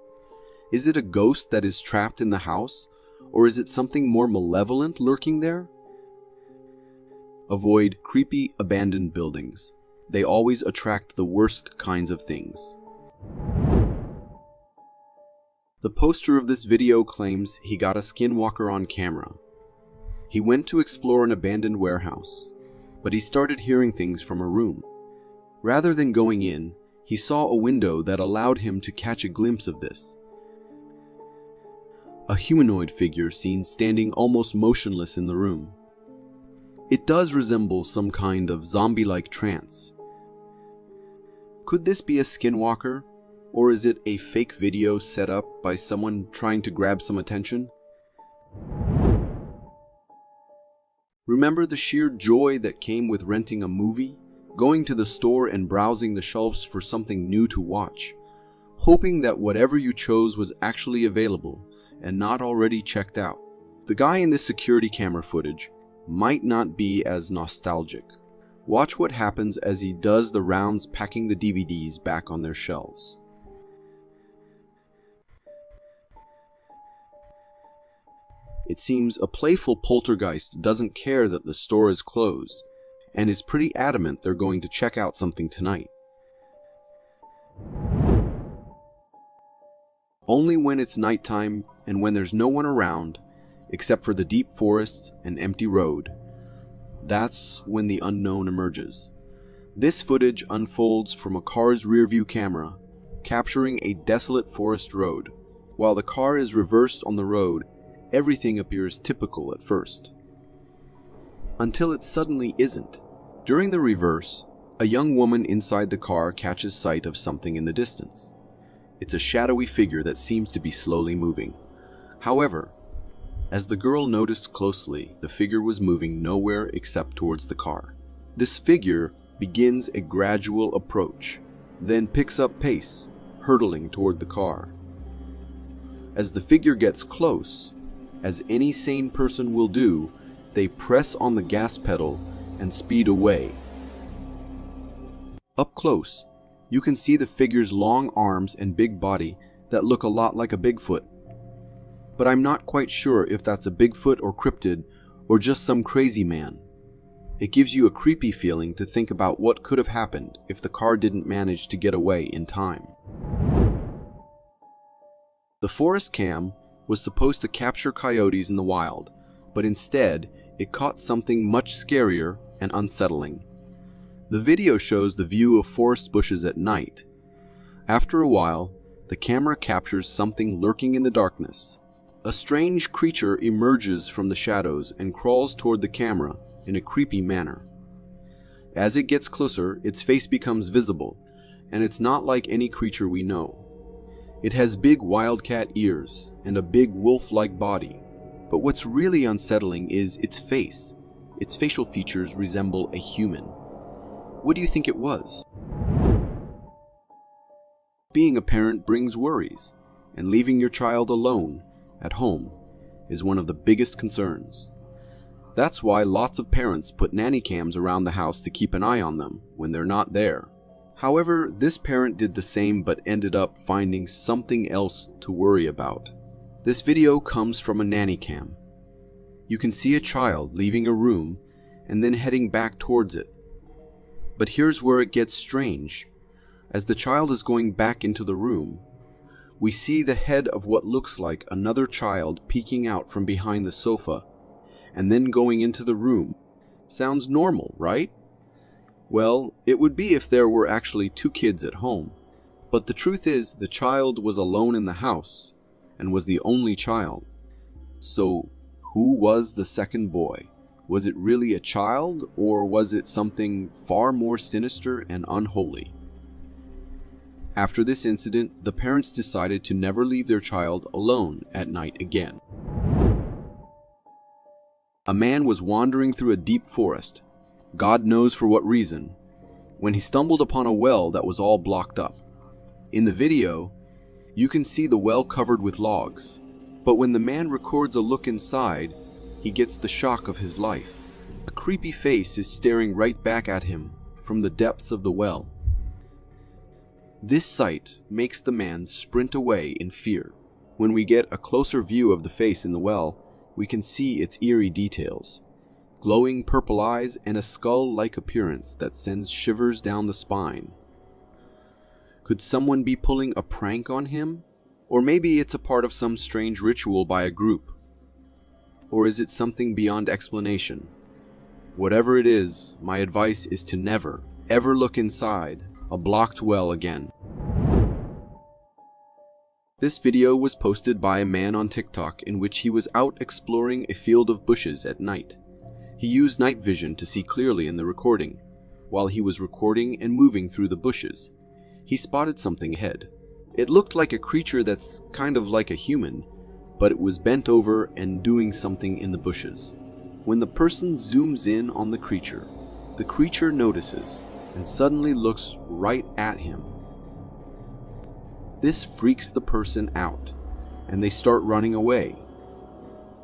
Is it a ghost that is trapped in the house, or is it something more malevolent lurking there? Avoid creepy, abandoned buildings. They always attract the worst kinds of things. The poster of this video claims he got a skinwalker on camera. He went to explore an abandoned warehouse, but he started hearing things from a room. Rather than going in, he saw a window that allowed him to catch a glimpse of this. A humanoid figure seen standing almost motionless in the room. It does resemble some kind of zombie-like trance. Could this be a skinwalker, or is it a fake video set up by someone trying to grab some attention? Remember the sheer joy that came with renting a movie, going to the store and browsing the shelves for something new to watch, hoping that whatever you chose was actually available and not already checked out? The guy in this security camera footage might not be as nostalgic. Watch what happens as he does the rounds packing the DVDs back on their shelves. It seems a playful poltergeist doesn't care that the store is closed and is pretty adamant they're going to check out something tonight. Only when it's nighttime and when there's no one around, except for the deep forests and empty road, that's when the unknown emerges. This footage unfolds from a car's rearview camera, capturing a desolate forest road. While the car is reversed on the road, everything appears typical at first, until it suddenly isn't. During the reverse, a young woman inside the car catches sight of something in the distance. It's a shadowy figure that seems to be slowly moving. However, as the girl noticed closely, the figure was moving nowhere except towards the car. This figure begins a gradual approach, then picks up pace, hurtling toward the car. As the figure gets close, as any sane person will do, they press on the gas pedal and speed away. Up close, you can see the figure's long arms and big body that look a lot like a Bigfoot. But I'm not quite sure if that's a Bigfoot or cryptid or just some crazy man. It gives you a creepy feeling to think about what could have happened if the car didn't manage to get away in time. The forest cam was supposed to capture coyotes in the wild, but instead it caught something much scarier and unsettling. The video shows the view of forest bushes at night. After a while, the camera captures something lurking in the darkness. A strange creature emerges from the shadows and crawls toward the camera in a creepy manner. As it gets closer, its face becomes visible, and it's not like any creature we know. It has big wildcat ears and a big wolf-like body, but what's really unsettling is its face. Its facial features resemble a human. What do you think it was? Being a parent brings worries, and leaving your child alone at home is one of the biggest concerns. That's why lots of parents put nanny cams around the house to keep an eye on them when they're not there. However, this parent did the same but ended up finding something else to worry about. This video comes from a nanny cam. You can see a child leaving a room and then heading back towards it. But here's where it gets strange. As the child is going back into the room, we see the head of what looks like another child peeking out from behind the sofa and then going into the room. Sounds normal, right? Well, it would be if there were actually two kids at home. But the truth is, the child was alone in the house and was the only child. So, who was the second boy? Was it really a child, or was it something far more sinister and unholy? After this incident, the parents decided to never leave their child alone at night again. A man was wandering through a deep forest, God knows for what reason, when he stumbled upon a well that was all blocked up. In the video, you can see the well covered with logs, but when the man records a look inside, he gets the shock of his life. A creepy face is staring right back at him from the depths of the well. This sight makes the man sprint away in fear. When we get a closer view of the face in the well, we can see its eerie details. Glowing purple eyes and a skull-like appearance that sends shivers down the spine. Could someone be pulling a prank on him? Or maybe it's a part of some strange ritual by a group. Or is it something beyond explanation? Whatever it is, my advice is to never, ever look inside a blocked well again. This video was posted by a man on TikTok in which he was out exploring a field of bushes at night. He used night vision to see clearly in the recording. While he was recording and moving through the bushes, he spotted something ahead. It looked like a creature that's kind of like a human, but it was bent over and doing something in the bushes. When the person zooms in on the creature notices and suddenly looks right at him. This freaks the person out, and they start running away.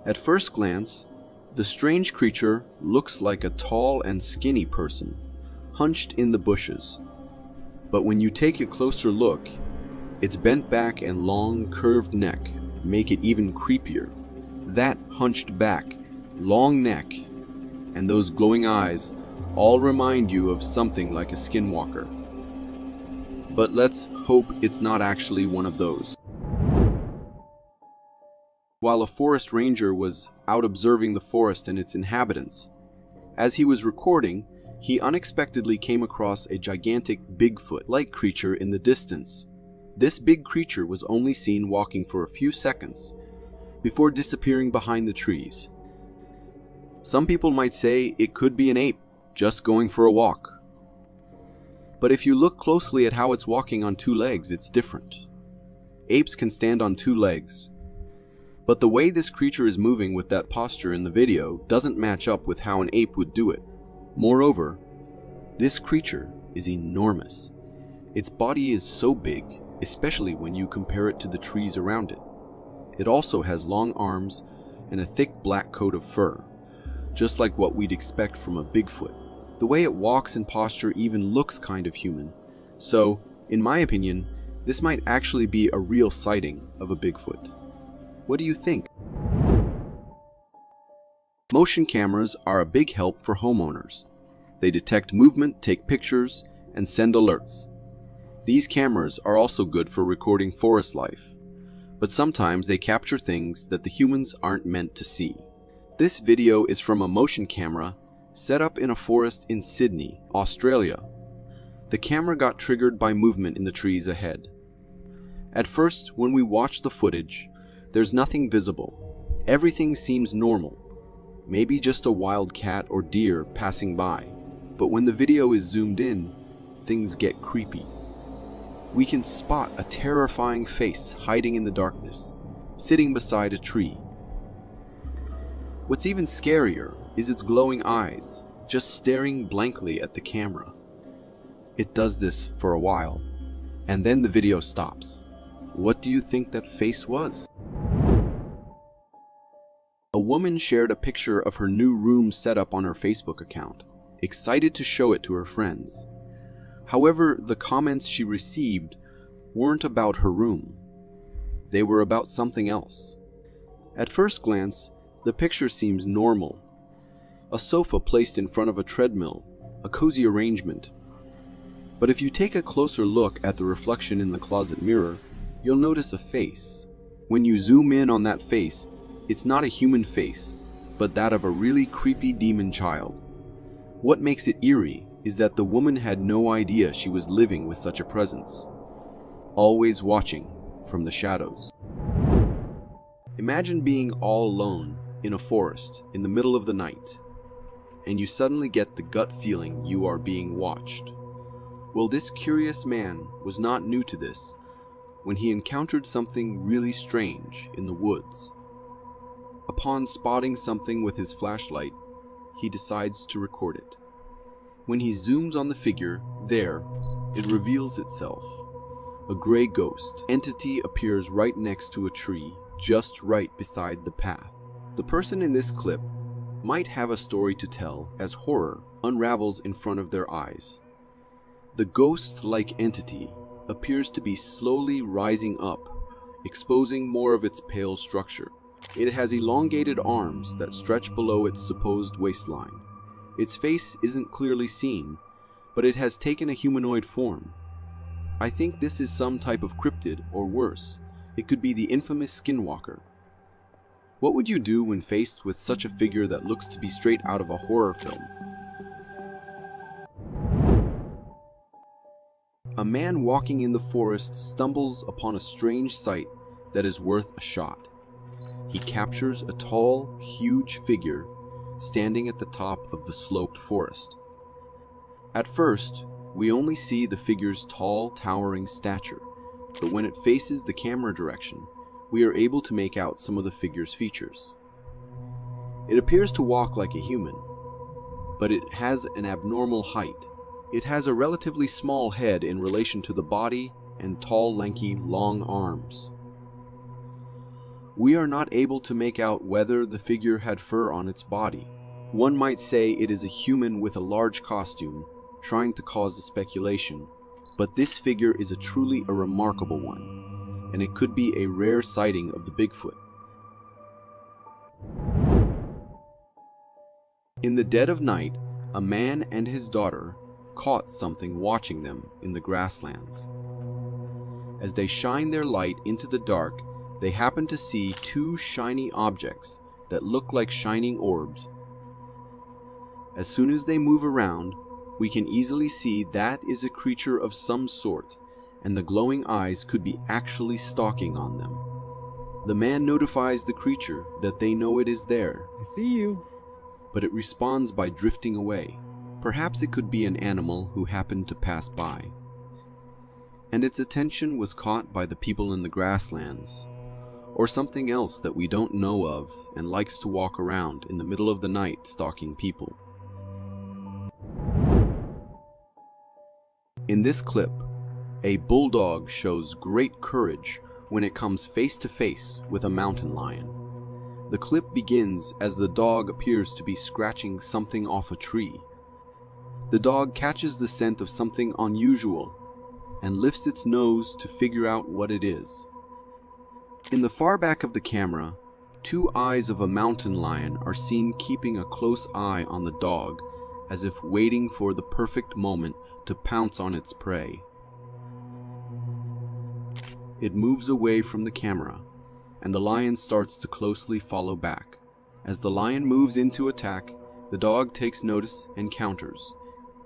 At first glance, the strange creature looks like a tall and skinny person, hunched in the bushes. But when you take a closer look, its bent back and long, curved neck make it even creepier. That hunched back, long neck, and those glowing eyes all remind you of something like a skinwalker. But let's hope it's not actually one of those. While a forest ranger was out observing the forest and its inhabitants, as he was recording, he unexpectedly came across a gigantic Bigfoot-like creature in the distance. This big creature was only seen walking for a few seconds before disappearing behind the trees. Some people might say it could be an ape just going for a walk. But if you look closely at how it's walking on two legs, it's different. Apes can stand on two legs. But the way this creature is moving with that posture in the video doesn't match up with how an ape would do it. Moreover, this creature is enormous. Its body is so big, especially when you compare it to the trees around it. It also has long arms and a thick black coat of fur, just like what we'd expect from a Bigfoot. The way it walks and posture even looks kind of human. So, in my opinion, this might actually be a real sighting of a Bigfoot. What do you think? Motion cameras are a big help for homeowners. They detect movement, take pictures, and send alerts. These cameras are also good for recording forest life, but sometimes they capture things that the humans aren't meant to see. This video is from a motion camera set up in a forest in Sydney, Australia. The camera got triggered by movement in the trees ahead. At first, when we watch the footage, there's nothing visible. Everything seems normal. Maybe just a wild cat or deer passing by. But when the video is zoomed in, things get creepy. We can spot a terrifying face hiding in the darkness, sitting beside a tree. What's even scarier is its glowing eyes, just staring blankly at the camera. It does this for a while, and then the video stops. What do you think that face was? A woman shared a picture of her new room setup on her Facebook account, excited to show it to her friends. However, the comments she received weren't about her room. They were about something else. At first glance, the picture seems normal. A sofa placed in front of a treadmill, a cozy arrangement. But if you take a closer look at the reflection in the closet mirror, you'll notice a face. When you zoom in on that face, it's not a human face, but that of a really creepy demon child. What makes it eerie is that the woman had no idea she was living with such a presence. always watching from the shadows. Imagine being all alone in a forest in the middle of the night, and you suddenly get the gut feeling you are being watched. Well, this curious man was not new to this when he encountered something really strange in the woods. Upon spotting something with his flashlight, he decides to record it. When he zooms on the figure, there, it reveals itself. A gray ghost entity appears right next to a tree, just right beside the path. The person in this clip might have a story to tell as horror unravels in front of their eyes. The ghost-like entity appears to be slowly rising up, exposing more of its pale structure. It has elongated arms that stretch below its supposed waistline. Its face isn't clearly seen, but it has taken a humanoid form. I think this is some type of cryptid, or worse, it could be the infamous skinwalker. What would you do when faced with such a figure that looks to be straight out of a horror film? A man walking in the forest stumbles upon a strange sight that is worth a shot. He captures a tall, huge figure standing at the top of the sloped forest. At first, we only see the figure's tall, towering stature, but when it faces the camera direction, we are able to make out some of the figure's features. It appears to walk like a human, but it has an abnormal height. It has a relatively small head in relation to the body and tall, lanky, long arms. We are not able to make out whether the figure had fur on its body. One might say it is a human with a large costume, trying to cause a speculation, but this figure is truly a remarkable one, and it could be a rare sighting of the Bigfoot. In the dead of night, a man and his daughter caught something watching them in the grasslands. As they shine their light into the dark, they happen to see two shiny objects that look like shining orbs. As soon as they move around, we can easily see that is a creature of some sort, and the glowing eyes could be actually stalking on them. The man notifies the creature that they know it is there. I see you. But it responds by drifting away. Perhaps it could be an animal who happened to pass by. And its attention was caught by the people in the grasslands, or something else that we don't know of and likes to walk around in the middle of the night stalking people. In this clip, a bulldog shows great courage when it comes face to face with a mountain lion. The clip begins as the dog appears to be scratching something off a tree. The dog catches the scent of something unusual and lifts its nose to figure out what it is. In the far back of the camera, two eyes of a mountain lion are seen keeping a close eye on the dog, as if waiting for the perfect moment to pounce on its prey. It moves away from the camera, and the lion starts to closely follow back. As the lion moves into attack, the dog takes notice and counters,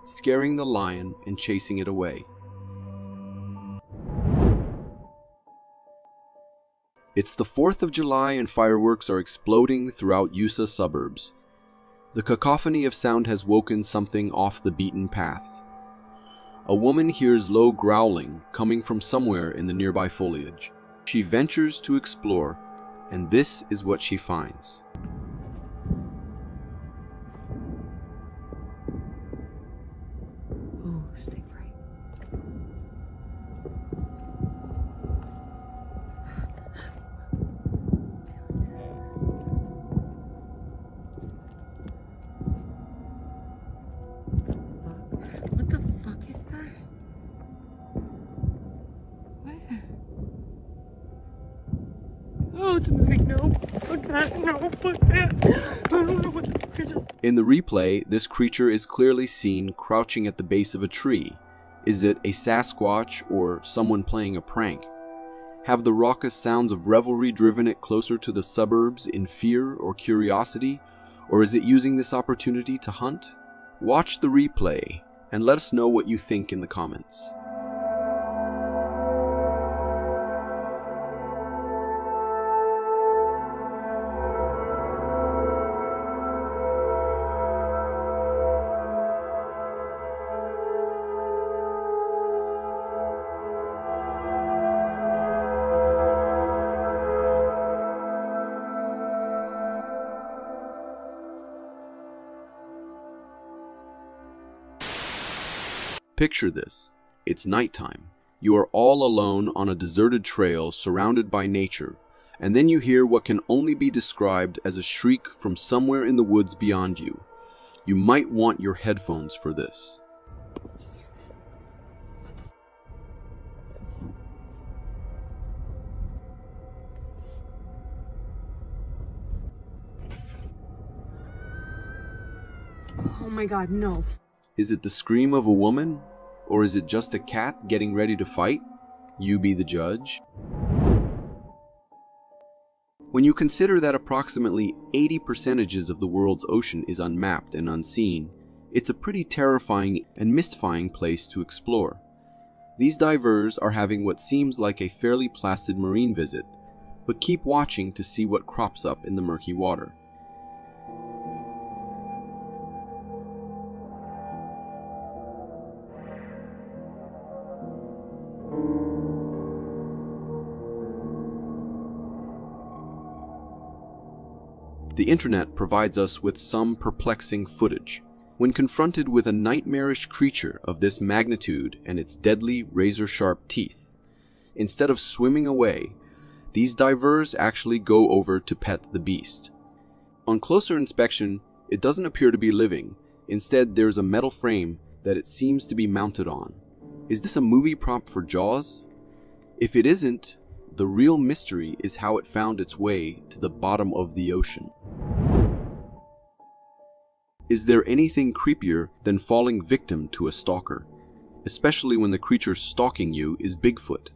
scaring the lion and chasing it away. It's the 4th of July and fireworks are exploding throughout USA suburbs. The cacophony of sound has woken something off the beaten path. A woman hears low growling coming from somewhere in the nearby foliage. She ventures to explore, and this is what she finds. Oh, stay bright. What the fuck is that? What is that? Oh, it's moving. No, fuck that. No, fuck that. I don't know what the fuck I just... In the replay, this creature is clearly seen crouching at the base of a tree. Is it a Sasquatch or someone playing a prank? Have the raucous sounds of revelry driven it closer to the suburbs in fear or curiosity? Or is it using this opportunity to hunt? Watch the replay and let us know what you think in the comments. Picture this. It's nighttime. You are all alone on a deserted trail surrounded by nature, and then you hear what can only be described as a shriek from somewhere in the woods beyond you. You might want your headphones for this. Oh my god, no. Is it the scream of a woman? Or is it just a cat getting ready to fight? You be the judge. When you consider that approximately 80% of the world's ocean is unmapped and unseen, it's a pretty terrifying and mystifying place to explore. These divers are having what seems like a fairly placid marine visit, but keep watching to see what crops up in the murky water. The internet provides us with some perplexing footage. When confronted with a nightmarish creature of this magnitude and its deadly razor-sharp teeth, instead of swimming away, these divers actually go over to pet the beast. On closer inspection, it doesn't appear to be living. Instead, there's a metal frame that it seems to be mounted on. Is this a movie prop for Jaws? If it isn't, the real mystery is how it found its way to the bottom of the ocean. Is there anything creepier than falling victim to a stalker, especially when the creature stalking you is Bigfoot?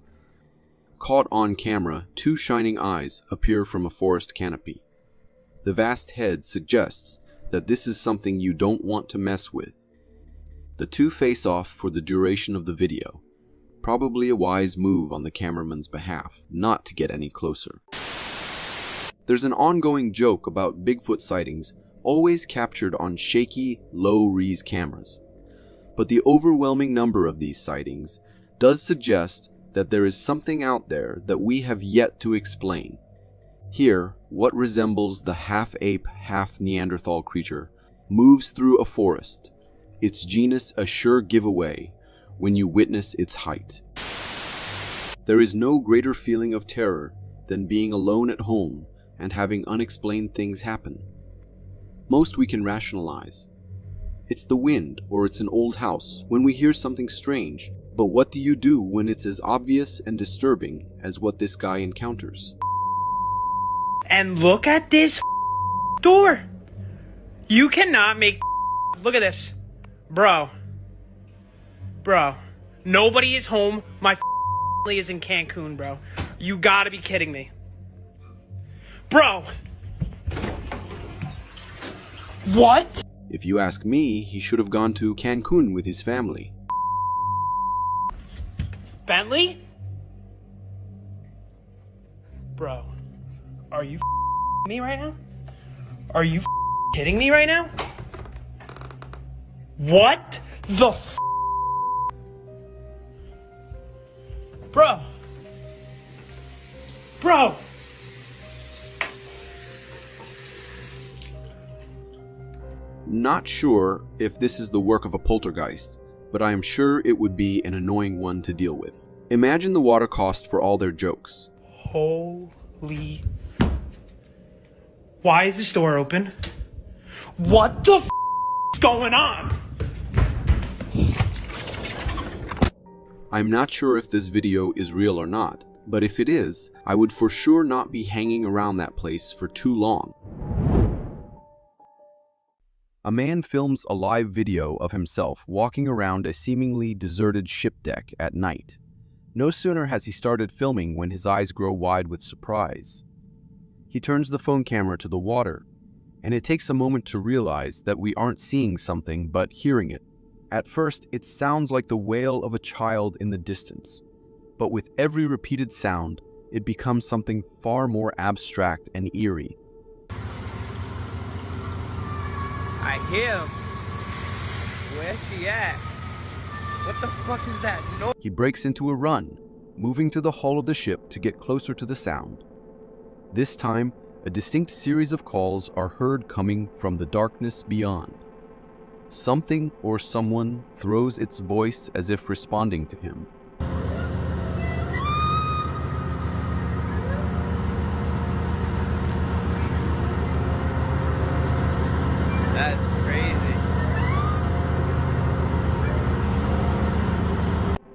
Caught on camera, two shining eyes appear from a forest canopy. The vast head suggests that this is something you don't want to mess with. The two face off for the duration of the video. Probably a wise move on the cameraman's behalf, not to get any closer. There's an ongoing joke about Bigfoot sightings always captured on shaky, low-res cameras. But the overwhelming number of these sightings does suggest that there is something out there that we have yet to explain. Here, what resembles the half-ape, half-Neanderthal creature moves through a forest, its genus a sure giveaway when you witness its height. There is no greater feeling of terror than being alone at home and having unexplained things happen. Most we can rationalize. It's the wind or it's an old house when we hear something strange, but what do you do when it's as obvious and disturbing as what this guy encounters? And look at this door. You cannot make. Look at this. Bro, nobody is home. My family is in Cancun, bro. You gotta be kidding me. Bro. What? If you ask me, he should have gone to Cancun with his family. Bentley? Bro, are you me right now? Are you kidding me right now? What the Bro. Not sure if this is the work of a poltergeist, but I am sure it would be an annoying one to deal with. Imagine the water cost for all their jokes. Holy. Why is this door open? What the is going on? I'm not sure if this video is real or not, but if it is, I would for sure not be hanging around that place for too long. A man films a live video of himself walking around a seemingly deserted ship deck at night. No sooner has he started filming when his eyes grow wide with surprise. He turns the phone camera to the water, and it takes a moment to realize that we aren't seeing something but hearing it. At first, it sounds like the wail of a child in the distance, but with every repeated sound, it becomes something far more abstract and eerie. I hear him. Where's he at? What the fuck is that noise? He breaks into a run, moving to the hull of the ship to get closer to the sound. This time, a distinct series of calls are heard coming from the darkness beyond. Something or someone throws its voice as if responding to him. That's crazy.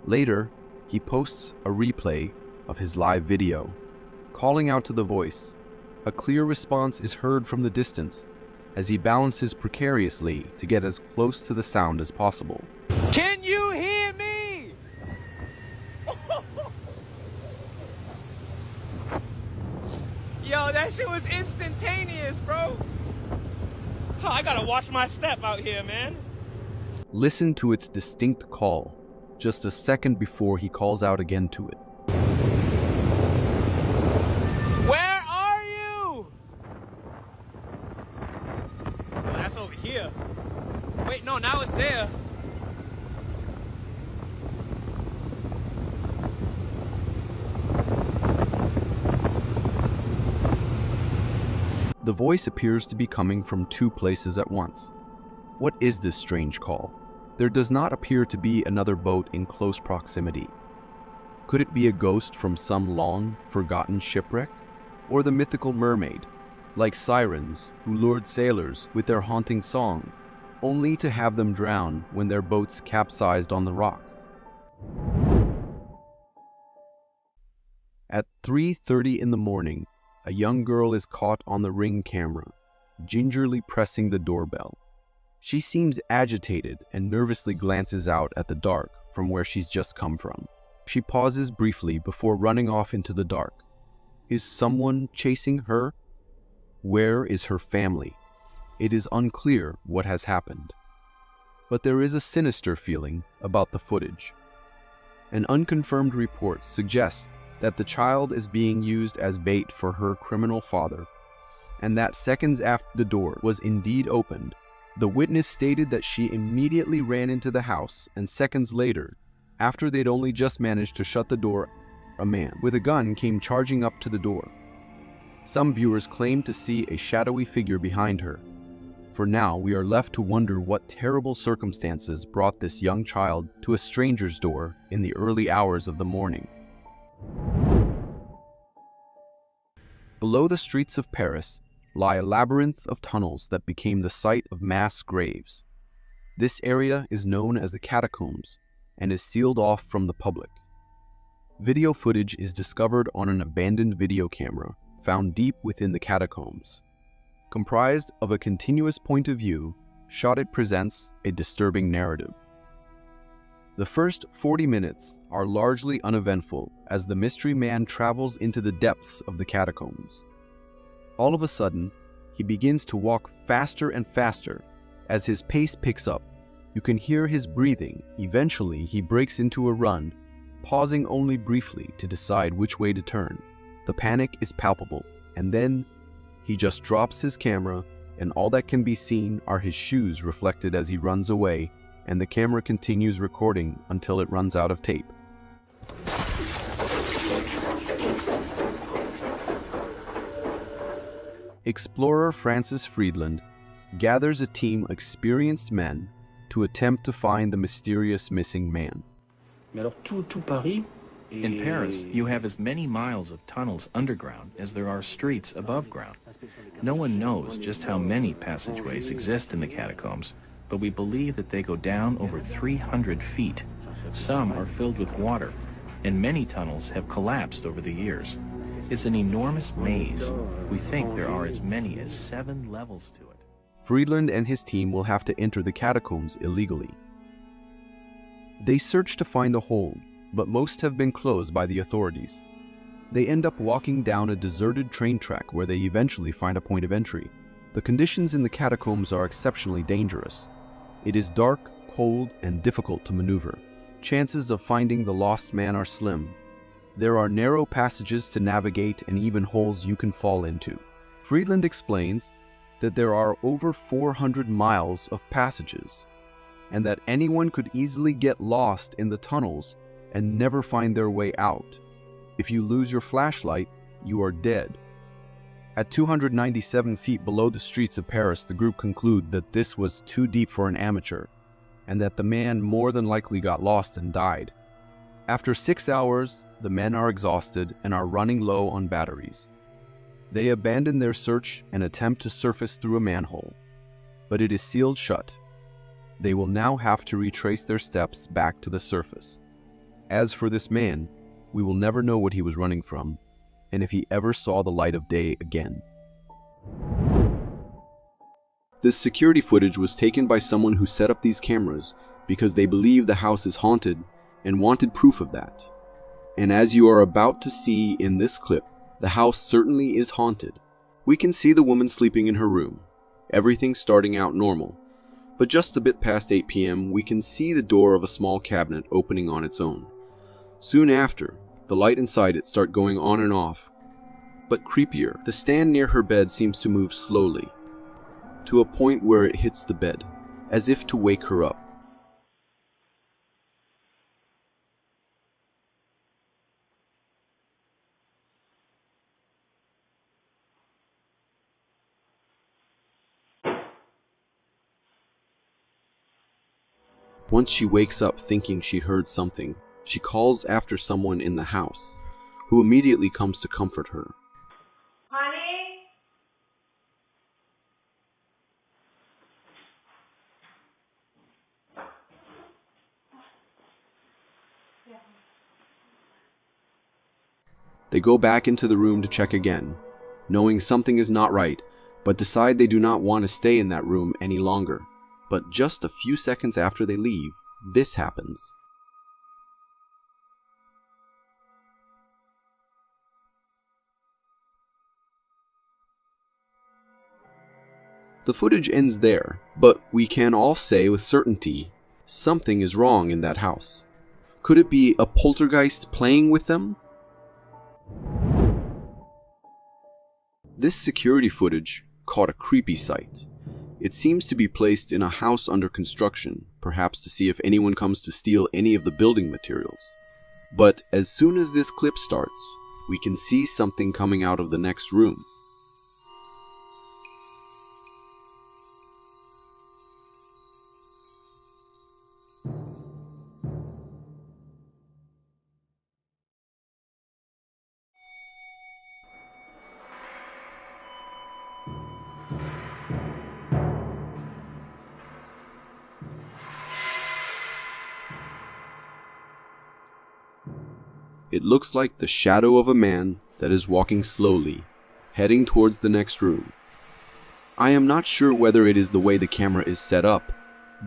Later, he posts a replay of his live video, calling out to the voice. A clear response is heard from the distance as he balances precariously to get as close to the sound as possible. Can you hear me? Yo, that shit was instantaneous, bro. Oh, I gotta watch my step out here, man. Listen to its distinct call, just a second before he calls out again to it. Where are you? Oh, that's over here. Wait, no, now it's there. The voice appears to be coming from two places at once. What is this strange call? There does not appear to be another boat in close proximity. Could it be a ghost from some long, forgotten shipwreck? Or the mythical mermaid, like sirens who lured sailors with their haunting song, only to have them drown when their boats capsized on the rocks? At 3:30 in the morning, a young girl is caught on the Ring camera, gingerly pressing the doorbell. She seems agitated and nervously glances out at the dark from where she's just come from. She pauses briefly before running off into the dark. Is someone chasing her? Where is her family? It is unclear what has happened. But there is a sinister feeling about the footage. An unconfirmed report suggests that the child is being used as bait for her criminal father, and that seconds after the door was indeed opened, the witness stated that she immediately ran into the house, and seconds later, after they'd only just managed to shut the door, a man with a gun came charging up to the door. Some viewers claim to see a shadowy figure behind her. For now, we are left to wonder what terrible circumstances brought this young child to a stranger's door in the early hours of the morning. Below the streets of Paris lie a labyrinth of tunnels that became the site of mass graves. This area is known as the catacombs and is sealed off from the public. Video footage is discovered on an abandoned video camera found deep within the catacombs. Comprised of a continuous point of view, Shot presents a disturbing narrative. The first 40 minutes are largely uneventful as the mystery man travels into the depths of the catacombs. All of a sudden, he begins to walk faster and faster. As his pace picks up, you can hear his breathing. Eventually, he breaks into a run, pausing only briefly to decide which way to turn. The panic is palpable, and then he just drops his camera, and all that can be seen are his shoes reflected as he runs away, and the camera continues recording until it runs out of tape. Explorer Francis Friedland gathers a team of experienced men to attempt to find the mysterious missing man. In Paris, you have as many miles of tunnels underground as there are streets above ground. No one knows just how many passageways exist in the catacombs, but we believe that they go down over 300 feet. Some are filled with water, and many tunnels have collapsed over the years. It's an enormous maze. We think there are as many as 7 levels to it. Friedland and his team will have to enter the catacombs illegally. They search to find a hole, but most have been closed by the authorities. They end up walking down a deserted train track where they eventually find a point of entry. The conditions in the catacombs are exceptionally dangerous. It is dark, cold, and difficult to maneuver. Chances of finding the lost man are slim. There are narrow passages to navigate and even holes you can fall into. Friedland explains that there are over 400 miles of passages, and that anyone could easily get lost in the tunnels and never find their way out. If you lose your flashlight, you are dead. At 297 feet below the streets of Paris, the group conclude that this was too deep for an amateur, and that the man more than likely got lost and died. After 6 hours, the men are exhausted and are running low on batteries. They abandon their search and attempt to surface through a manhole, but it is sealed shut. They will now have to retrace their steps back to the surface. As for this man, we will never know what he was running from, and if he ever saw the light of day again. This security footage was taken by someone who set up these cameras because they believe the house is haunted and wanted proof of that. And as you are about to see in this clip, the house certainly is haunted. We can see the woman sleeping in her room, everything starting out normal, but just a bit past 8 p.m. we can see the door of a small cabinet opening on its own. Soon after, the light inside it start going on and off, but creepier, the stand near her bed seems to move slowly, to a point where it hits the bed, as if to wake her up. Once she wakes up thinking she heard something, she calls after someone in the house, who immediately comes to comfort her. Honey? They go back into the room to check again, knowing something is not right, but decide they do not want to stay in that room any longer. But just a few seconds after they leave, this happens. The footage ends there, but we can all say with certainty, something is wrong in that house. Could it be a poltergeist playing with them? This security footage caught a creepy sight. It seems to be placed in a house under construction, perhaps to see if anyone comes to steal any of the building materials. But as soon as this clip starts, we can see something coming out of the next room. It looks like the shadow of a man that is walking slowly, heading towards the next room. I am not sure whether it is the way the camera is set up,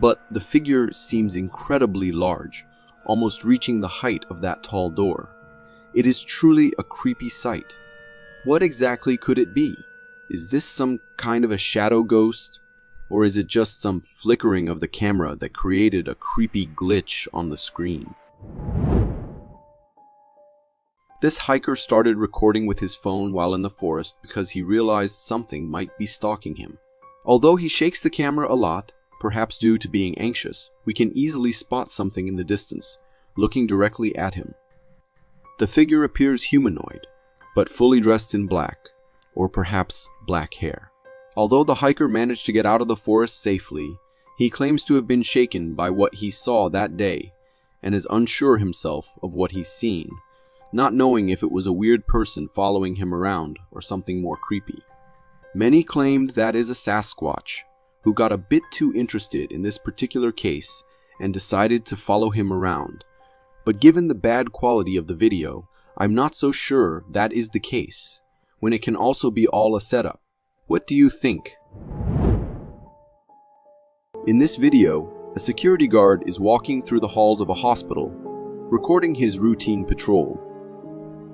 but the figure seems incredibly large, almost reaching the height of that tall door. It is truly a creepy sight. What exactly could it be? Is this some kind of a shadow ghost? Or is it just some flickering of the camera that created a creepy glitch on the screen? This hiker started recording with his phone while in the forest because he realized something might be stalking him. Although he shakes the camera a lot, perhaps due to being anxious, we can easily spot something in the distance, looking directly at him. The figure appears humanoid, but fully dressed in black, or perhaps black hair. Although the hiker managed to get out of the forest safely, he claims to have been shaken by what he saw that day, and is unsure himself of what he's seen, not knowing if it was a weird person following him around or something more creepy. Many claimed that is a Sasquatch, who got a bit too interested in this particular case and decided to follow him around. But given the bad quality of the video, I'm not so sure that is the case, when it can also be all a setup. What do you think? In this video, a security guard is walking through the halls of a hospital, recording his routine patrol.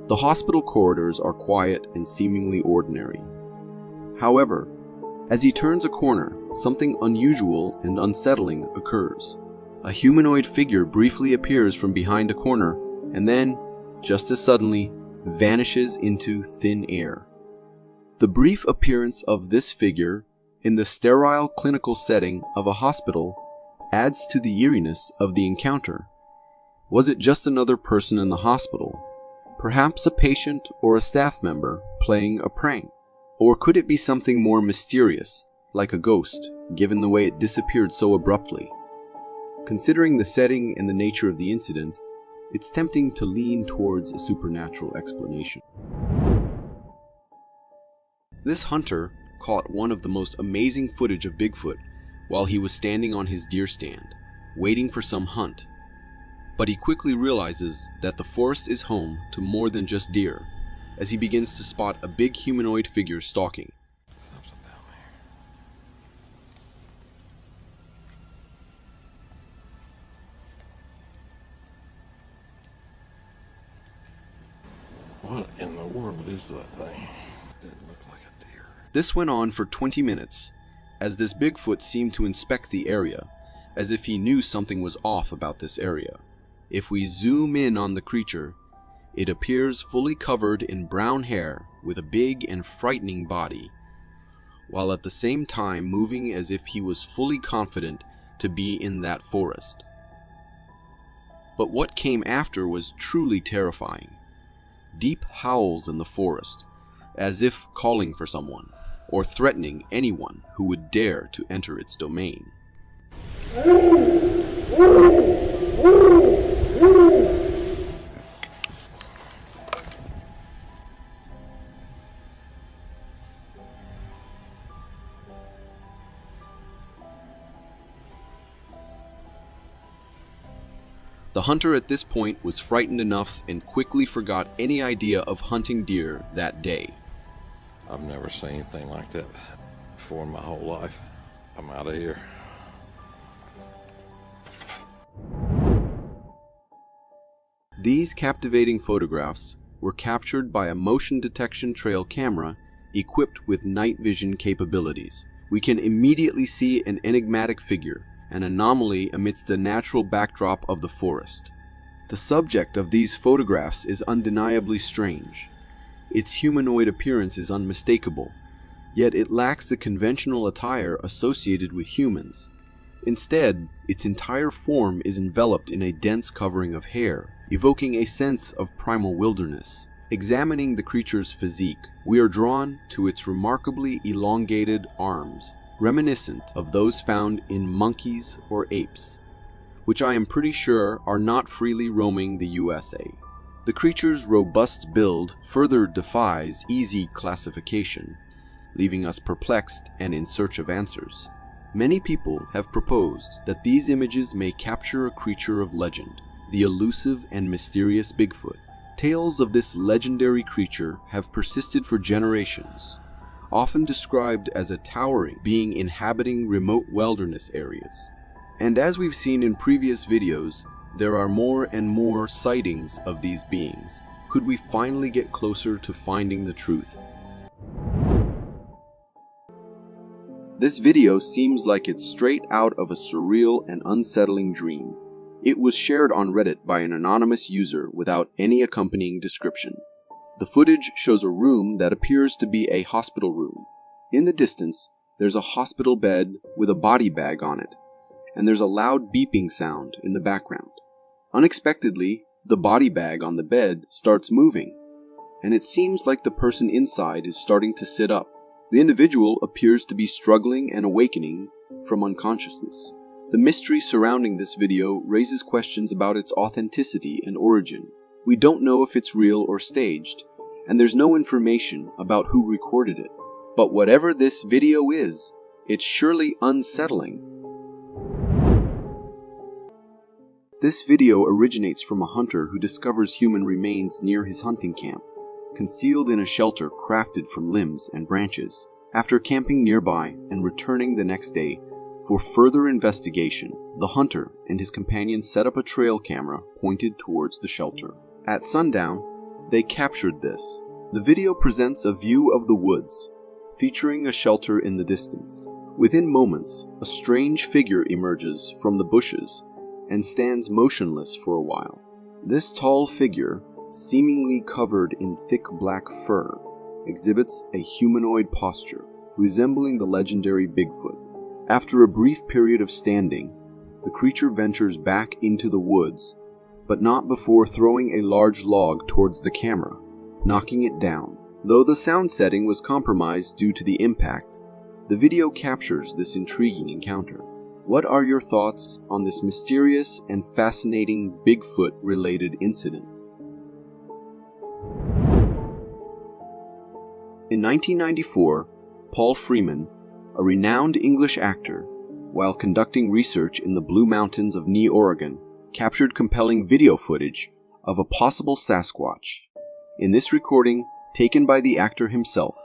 The hospital corridors are quiet and seemingly ordinary. However, as he turns a corner, something unusual and unsettling occurs. A humanoid figure briefly appears from behind a corner and then, just as suddenly, vanishes into thin air. The brief appearance of this figure in the sterile clinical setting of a hospital adds to the eeriness of the encounter. Was it just another person in the hospital? Perhaps a patient or a staff member playing a prank? Or could it be something more mysterious, like a ghost, given the way it disappeared so abruptly? Considering the setting and the nature of the incident, it's tempting to lean towards a supernatural explanation. This hunter caught one of the most amazing footage of Bigfoot while he was standing on his deer stand, waiting for some hunt. But he quickly realizes that the forest is home to more than just deer, as he begins to spot a big humanoid figure stalking. What in the world is that thing? Didn't look like a deer. This went on for 20 minutes, as this Bigfoot seemed to inspect the area, as if he knew something was off about this area. If we zoom in on the creature, it appears fully covered in brown hair with a big and frightening body, while at the same time moving as if he was fully confident to be in that forest. But what came after was truly terrifying. Deep howls in the forest, as if calling for someone, or threatening anyone who would dare to enter its domain. The hunter at this point was frightened enough and quickly forgot any idea of hunting deer that day. I've never seen anything like that before in my whole life. I'm out of here. These captivating photographs were captured by a motion detection trail camera equipped with night vision capabilities. We can immediately see an enigmatic figure, an anomaly amidst the natural backdrop of the forest. The subject of these photographs is undeniably strange. Its humanoid appearance is unmistakable, yet it lacks the conventional attire associated with humans. Instead, its entire form is enveloped in a dense covering of hair, evoking a sense of primal wilderness. Examining the creature's physique, we are drawn to its remarkably elongated arms, reminiscent of those found in monkeys or apes, which I am pretty sure are not freely roaming the USA. The creature's robust build further defies easy classification, leaving us perplexed and in search of answers. Many people have proposed that these images may capture a creature of legend, the elusive and mysterious Bigfoot. Tales of this legendary creature have persisted for generations, often described as a towering being inhabiting remote wilderness areas. And as we've seen in previous videos, there are more and more sightings of these beings. Could we finally get closer to finding the truth? This video seems like it's straight out of a surreal and unsettling dream. It was shared on Reddit by an anonymous user without any accompanying description. The footage shows a room that appears to be a hospital room. In the distance, there's a hospital bed with a body bag on it, and there's a loud beeping sound in the background. Unexpectedly, the body bag on the bed starts moving, and it seems like the person inside is starting to sit up. The individual appears to be struggling and awakening from unconsciousness. The mystery surrounding this video raises questions about its authenticity and origin. We don't know if it's real or staged, and there's no information about who recorded it. But whatever this video is, it's surely unsettling. This video originates from a hunter who discovers human remains near his hunting camp, concealed in a shelter crafted from limbs and branches. After camping nearby and returning the next day for further investigation, the hunter and his companion set up a trail camera pointed towards the shelter. At sundown, they captured this. The video presents a view of the woods, featuring a shelter in the distance. Within moments, a strange figure emerges from the bushes and stands motionless for a while. This tall figure, seemingly covered in thick black fur, exhibits a humanoid posture, resembling the legendary Bigfoot. After a brief period of standing, the creature ventures back into the woods, but not before throwing a large log towards the camera, knocking it down. Though the sound setting was compromised due to the impact, the video captures this intriguing encounter. What are your thoughts on this mysterious and fascinating Bigfoot-related incident? In 1994, Paul Freeman, a renowned English actor, while conducting research in the Blue Mountains of New Oregon, captured compelling video footage of a possible Sasquatch. In this recording, taken by the actor himself,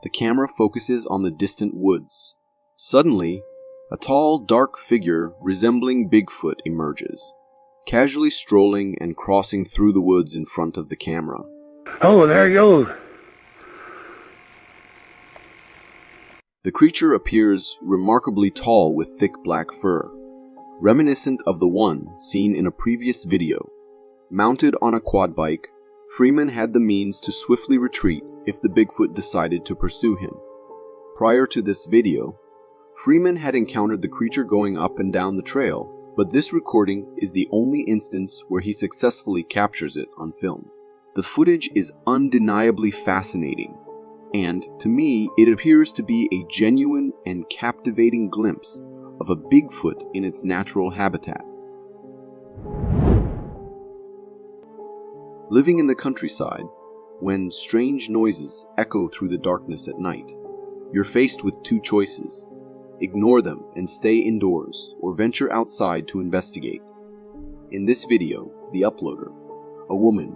the camera focuses on the distant woods. Suddenly, a tall, dark figure resembling Bigfoot emerges, casually strolling and crossing through the woods in front of the camera. Oh, there he goes. The creature appears remarkably tall with thick black fur, reminiscent of the one seen in a previous video. Mounted on a quad bike, Freeman had the means to swiftly retreat if the Bigfoot decided to pursue him. Prior to this video, Freeman had encountered the creature going up and down the trail, but this recording is the only instance where he successfully captures it on film. The footage is undeniably fascinating, and to me, it appears to be a genuine and captivating glimpse of a Bigfoot in its natural habitat. Living in the countryside, when strange noises echo through the darkness at night, you're faced with two choices: ignore them and stay indoors, or venture outside to investigate. In this video, the uploader, a woman,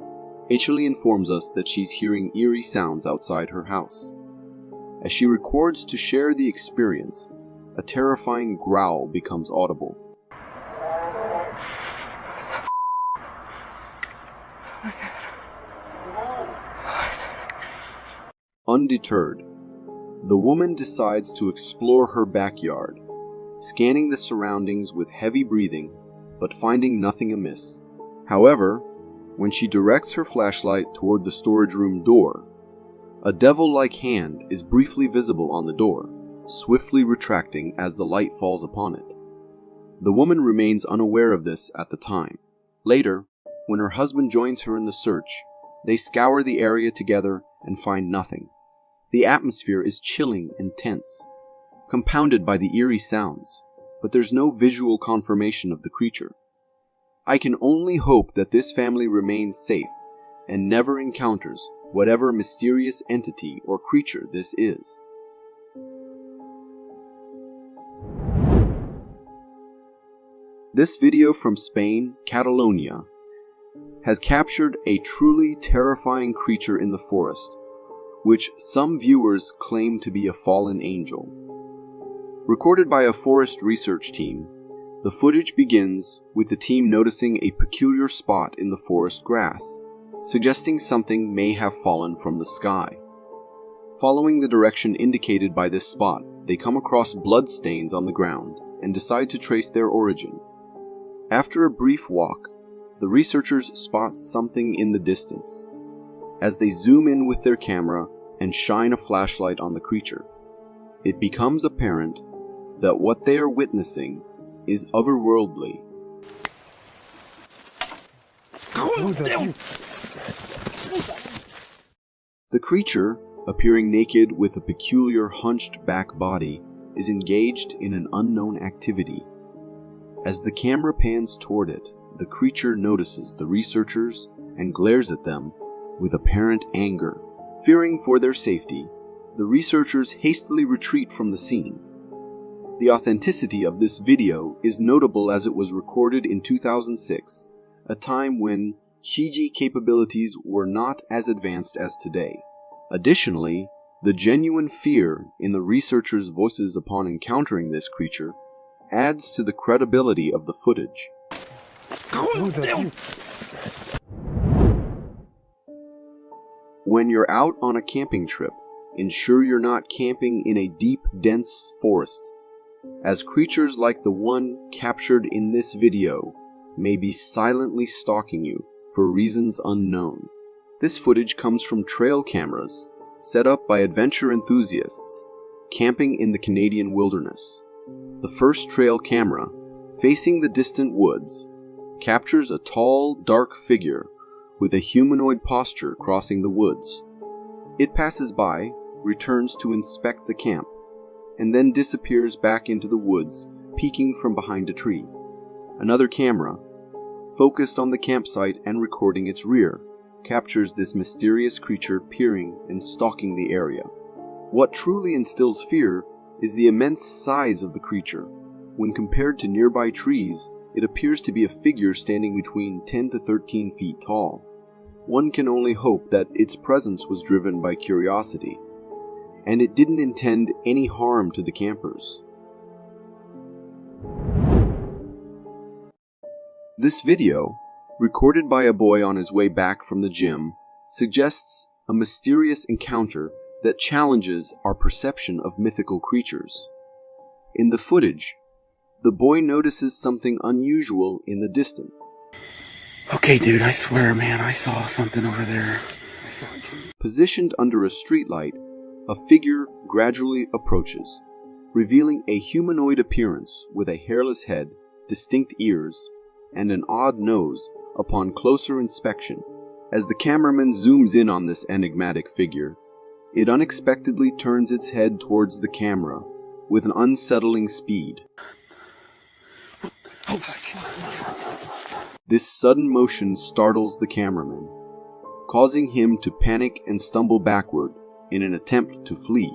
initially informs us that she's hearing eerie sounds outside her house. As she records to share the experience, a terrifying growl becomes audible. Undeterred, the woman decides to explore her backyard, scanning the surroundings with heavy breathing, but finding nothing amiss. However, when she directs her flashlight toward the storage room door, a devil-like hand is briefly visible on the door, swiftly retracting as the light falls upon it. The woman remains unaware of this at the time. Later, when her husband joins her in the search, they scour the area together and find nothing. The atmosphere is chilling and tense, compounded by the eerie sounds, but there's no visual confirmation of the creature. I can only hope that this family remains safe and never encounters whatever mysterious entity or creature this is. This video from Spain, Catalonia, has captured a truly terrifying creature in the forest, which some viewers claim to be a fallen angel. Recorded by a forest research team, the footage begins with the team noticing a peculiar spot in the forest grass, suggesting something may have fallen from the sky. Following the direction indicated by this spot, they come across blood stains on the ground and decide to trace their origin. After a brief walk, the researchers spot something in the distance. As they zoom in with their camera and shine a flashlight on the creature, it becomes apparent that what they are witnessing is otherworldly. The creature, appearing naked with a peculiar hunched back body, is engaged in an unknown activity. As the camera pans toward it, the creature notices the researchers and glares at them with apparent anger. Fearing for their safety, the researchers hastily retreat from the scene. The authenticity of this video is notable as it was recorded in 2006, a time when CG capabilities were not as advanced as today. Additionally, the genuine fear in the researchers' voices upon encountering this creature adds to the credibility of the footage. When you're out on a camping trip, ensure you're not camping in a deep, dense forest, as creatures like the one captured in this video may be silently stalking you for reasons unknown. This footage comes from trail cameras set up by adventure enthusiasts camping in the Canadian wilderness. The first trail camera, facing the distant woods, captures a tall, dark figure with a humanoid posture crossing the woods. It passes by, returns to inspect the camp, and then disappears back into the woods, peeking from behind a tree. Another camera, focused on the campsite and recording its rear, captures this mysterious creature peering and stalking the area. What truly instills fear is the immense size of the creature. When compared to nearby trees, it appears to be a figure standing between 10 to 13 feet tall. One can only hope that its presence was driven by curiosity, and it didn't intend any harm to the campers. This video, recorded by a boy on his way back from the gym, suggests a mysterious encounter that challenges our perception of mythical creatures. In the footage, the boy notices something unusual in the distance. Okay, dude, I swear, man, I saw something over there. Positioned under a streetlight, a figure gradually approaches, revealing a humanoid appearance with a hairless head, distinct ears, and an odd nose upon closer inspection. As the cameraman zooms in on this enigmatic figure, it unexpectedly turns its head towards the camera with an unsettling speed. This sudden motion startles the cameraman, causing him to panic and stumble backward in an attempt to flee.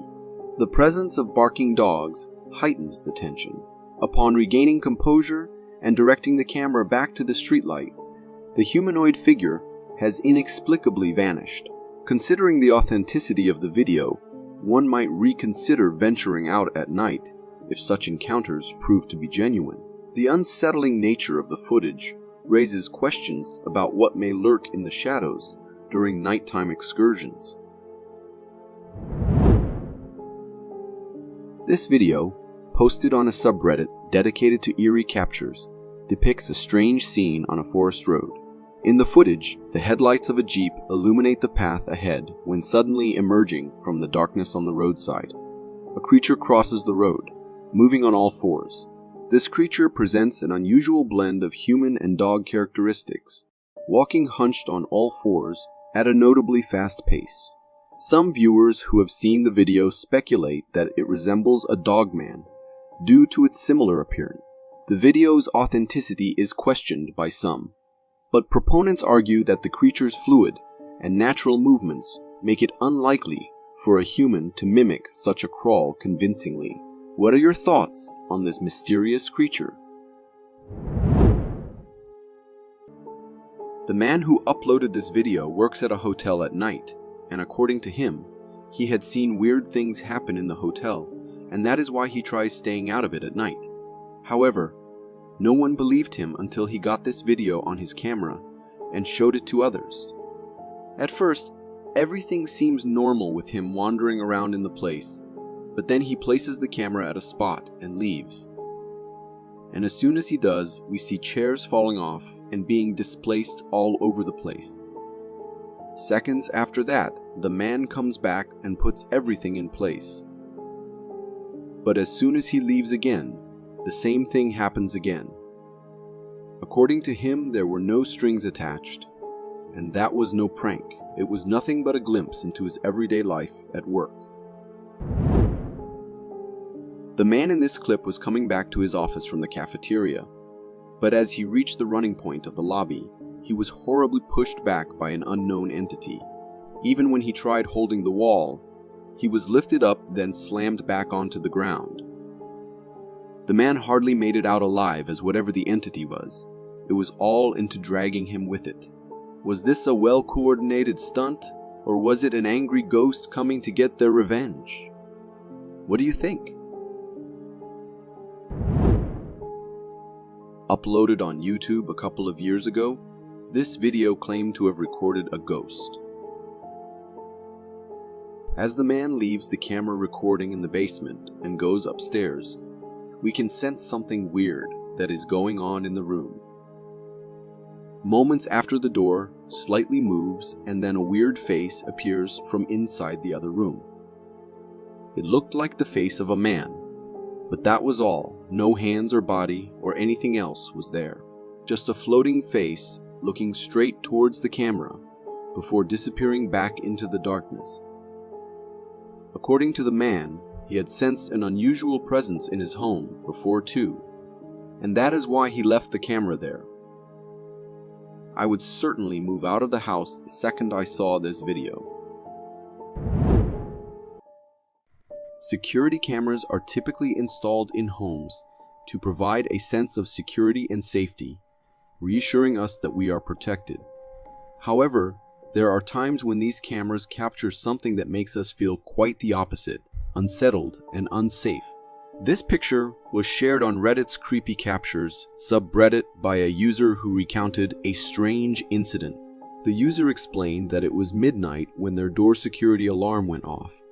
The presence of barking dogs heightens the tension. Upon regaining composure and directing the camera back to the streetlight, the humanoid figure has inexplicably vanished. Considering the authenticity of the video, one might reconsider venturing out at night if such encounters prove to be genuine. The unsettling nature of the footage raises questions about what may lurk in the shadows during nighttime excursions. This video, posted on a subreddit dedicated to eerie captures, depicts a strange scene on a forest road. In the footage, the headlights of a Jeep illuminate the path ahead when suddenly emerging from the darkness on the roadside. A creature crosses the road, moving on all fours. This creature presents an unusual blend of human and dog characteristics, walking hunched on all fours at a notably fast pace. Some viewers who have seen the video speculate that it resembles a dogman due to its similar appearance. The video's authenticity is questioned by some, but proponents argue that the creature's fluid and natural movements make it unlikely for a human to mimic such a crawl convincingly. What are your thoughts on this mysterious creature? The man who uploaded this video works at a hotel at night, and according to him, he had seen weird things happen in the hotel, and that is why he tries staying out of it at night. However, no one believed him until he got this video on his camera and showed it to others. At first, everything seems normal with him wandering around in the place, but then he places the camera at a spot and leaves. And as soon as he does, we see chairs falling off and being displaced all over the place. Seconds after that, the man comes back and puts everything in place. But as soon as he leaves again, the same thing happens again. According to him, there were no strings attached, and that was no prank. It was nothing but a glimpse into his everyday life at work. The man in this clip was coming back to his office from the cafeteria, but as he reached the running point of the lobby, he was horribly pushed back by an unknown entity. Even when he tried holding the wall, he was lifted up then slammed back onto the ground. The man hardly made it out alive, as whatever the entity was, it was all into dragging him with it. Was this a well-coordinated stunt, or was it an angry ghost coming to get their revenge? What do you think? Uploaded on YouTube a couple of years ago, this video claimed to have recorded a ghost. As the man leaves the camera recording in the basement and goes upstairs, we can sense something weird that is going on in the room. Moments after the door slightly moves and then a weird face appears from inside the other room. It looked like the face of a man, but that was all. No hands or body or anything else was there. Just a floating face looking straight towards the camera before disappearing back into the darkness. According to the man, he had sensed an unusual presence in his home before too, and that is why he left the camera there. I would certainly move out of the house the second I saw this video. Security cameras are typically installed in homes to provide a sense of security and safety, reassuring us that we are protected. However, there are times when these cameras capture something that makes us feel quite the opposite, unsettled and unsafe. This picture was shared on Reddit's Creepy Captures subreddit by a user who recounted a strange incident. The user explained that it was midnight when their door security alarm went off.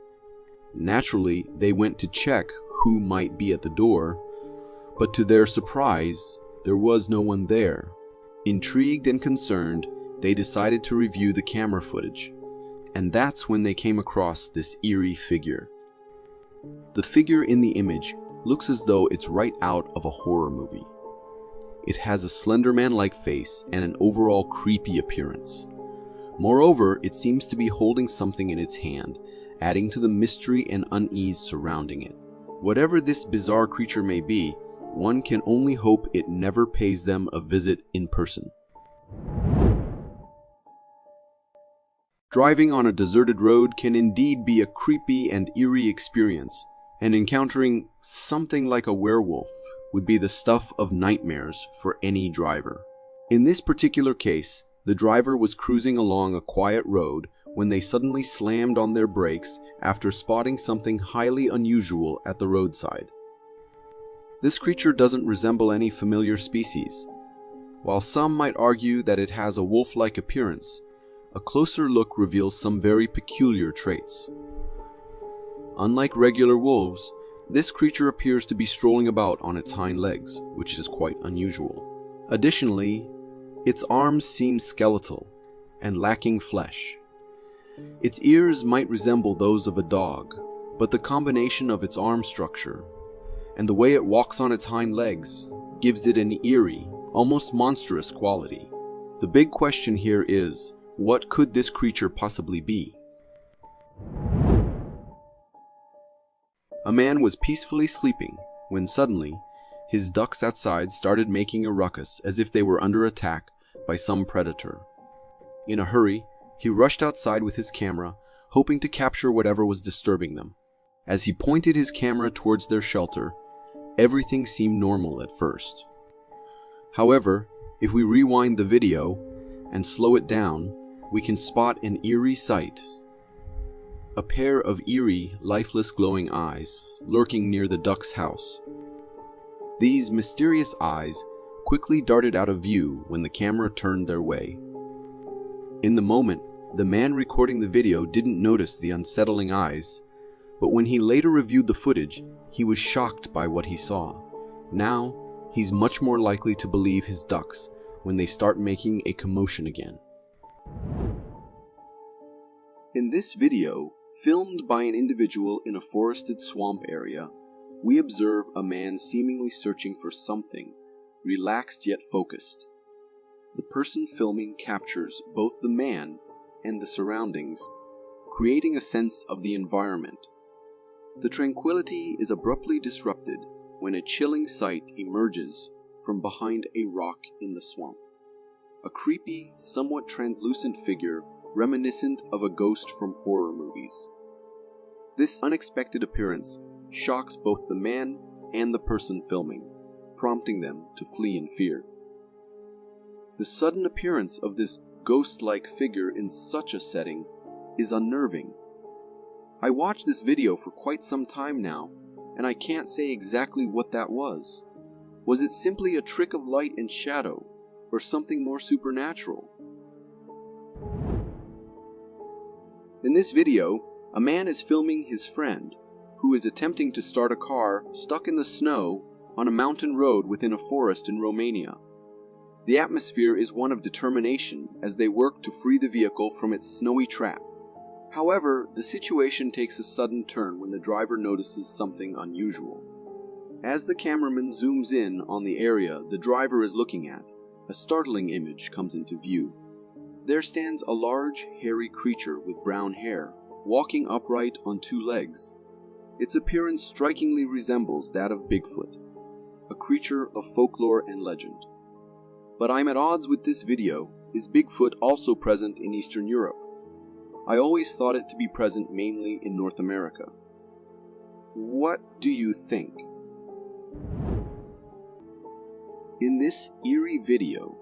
Naturally, they went to check who might be at the door, but to their surprise, there was no one there. Intrigued and concerned, they decided to review the camera footage, and that's when they came across this eerie figure. The figure in the image looks as though it's right out of a horror movie. It has a Slender Man-like face and an overall creepy appearance. Moreover, it seems to be holding something in its hand, adding to the mystery and unease surrounding it. Whatever this bizarre creature may be, one can only hope it never pays them a visit in person. Driving on a deserted road can indeed be a creepy and eerie experience, and encountering something like a werewolf would be the stuff of nightmares for any driver. In this particular case, the driver was cruising along a quiet road when they suddenly slammed on their brakes after spotting something highly unusual at the roadside. This creature doesn't resemble any familiar species. While some might argue that it has a wolf-like appearance, a closer look reveals some very peculiar traits. Unlike regular wolves, this creature appears to be strolling about on its hind legs, which is quite unusual. Additionally, its arms seem skeletal and lacking flesh. Its ears might resemble those of a dog, but the combination of its arm structure and the way it walks on its hind legs gives it an eerie, almost monstrous quality. The big question here is, what could this creature possibly be? A man was peacefully sleeping when suddenly his ducks outside started making a ruckus as if they were under attack by some predator. In a hurry, he rushed outside with his camera, hoping to capture whatever was disturbing them. As he pointed his camera towards their shelter, everything seemed normal at first. However, if we rewind the video and slow it down, we can spot an eerie sight. A pair of eerie, lifeless glowing eyes lurking near the duck's house. These mysterious eyes quickly darted out of view when the camera turned their way. In the moment, the man recording the video didn't notice the unsettling eyes, but when he later reviewed the footage, he was shocked by what he saw. Now, he's much more likely to believe his ducks when they start making a commotion again. In this video, filmed by an individual in a forested swamp area, we observe a man seemingly searching for something, relaxed yet focused. The person filming captures both the man and the surroundings, creating a sense of the environment. The tranquility is abruptly disrupted when a chilling sight emerges from behind a rock in the swamp. A creepy, somewhat translucent figure reminiscent of a ghost from horror movies. This unexpected appearance shocks both the man and the person filming, prompting them to flee in fear. The sudden appearance of this ghost-like figure in such a setting is unnerving. I watched this video for quite some time now, and I can't say exactly what that was. Was it simply a trick of light and shadow, or something more supernatural? In this video, a man is filming his friend, who is attempting to start a car stuck in the snow on a mountain road within a forest in Romania. The atmosphere is one of determination as they work to free the vehicle from its snowy trap. However, the situation takes a sudden turn when the driver notices something unusual. As the cameraman zooms in on the area the driver is looking at, a startling image comes into view. There stands a large, hairy creature with brown hair, walking upright on two legs. Its appearance strikingly resembles that of Bigfoot, a creature of folklore and legend. But I'm at odds with this video. Is Bigfoot also present in Eastern Europe? I always thought it to be present mainly in North America. What do you think? In this eerie video,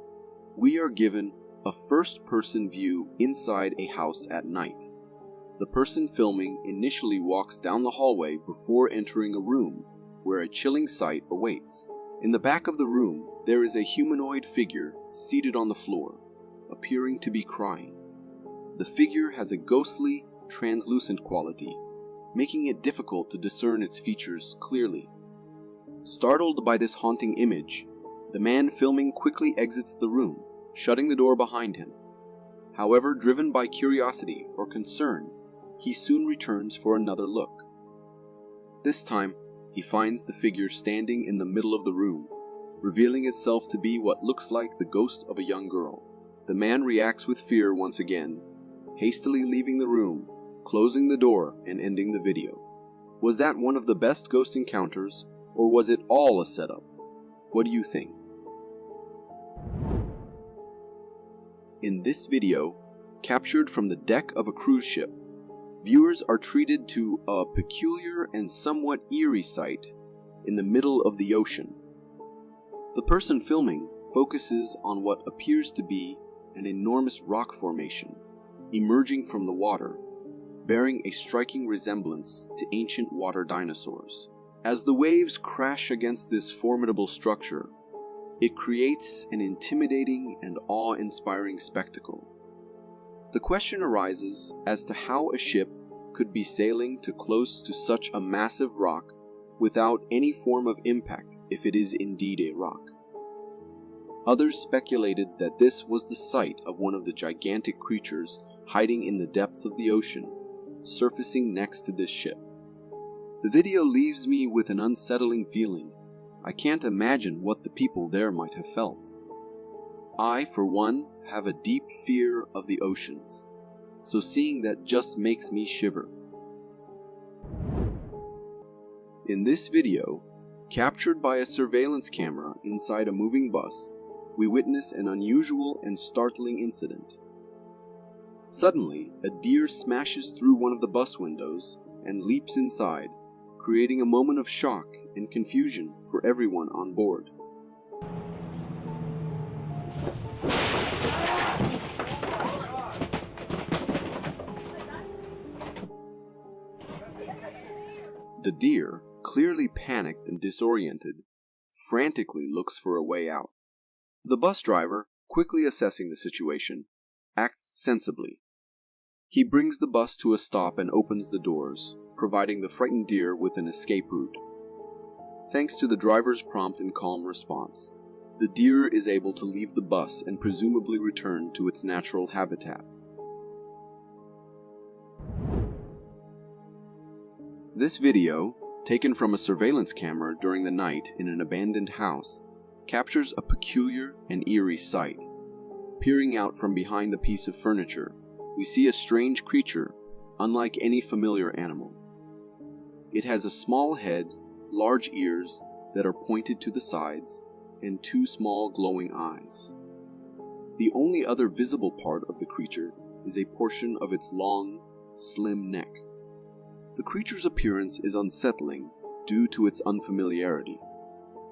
we are given a first-person view inside a house at night. The person filming initially walks down the hallway before entering a room where a chilling sight awaits. In the back of the room, there is a humanoid figure seated on the floor, appearing to be crying. The figure has a ghostly, translucent quality, making it difficult to discern its features clearly. Startled by this haunting image, the man filming quickly exits the room, shutting the door behind him. However, driven by curiosity or concern, he soon returns for another look. This time, he finds the figure standing in the middle of the room, revealing itself to be what looks like the ghost of a young girl. The man reacts with fear once again, hastily leaving the room, closing the door and ending the video. Was that one of the best ghost encounters, or was it all a setup? What do you think? In this video, captured from the deck of a cruise ship, viewers are treated to a peculiar and somewhat eerie sight in the middle of the ocean. The person filming focuses on what appears to be an enormous rock formation emerging from the water, bearing a striking resemblance to ancient water dinosaurs. As the waves crash against this formidable structure, it creates an intimidating and awe-inspiring spectacle. The question arises as to how a ship could be sailing too close to such a massive rock without any form of impact if it is indeed a rock. Others speculated that this was the site of one of the gigantic creatures hiding in the depths of the ocean, surfacing next to this ship. The video leaves me with an unsettling feeling. I can't imagine what the people there might have felt. I, for one, have a deep fear of the oceans, so seeing that just makes me shiver. In this video, captured by a surveillance camera inside a moving bus, we witness an unusual and startling incident. Suddenly, a deer smashes through one of the bus windows and leaps inside, creating a moment of shock and confusion for everyone on board. The deer, clearly panicked and disoriented, frantically looks for a way out. The bus driver, quickly assessing the situation, acts sensibly. He brings the bus to a stop and opens the doors, providing the frightened deer with an escape route. Thanks to the driver's prompt and calm response, the deer is able to leave the bus and presumably return to its natural habitat. This video, taken from a surveillance camera during the night in an abandoned house, captures a peculiar and eerie sight. Peering out from behind the piece of furniture, we see a strange creature, unlike any familiar animal. It has a small head, large ears that are pointed to the sides, and two small glowing eyes. The only other visible part of the creature is a portion of its long, slim neck. The creature's appearance is unsettling due to its unfamiliarity.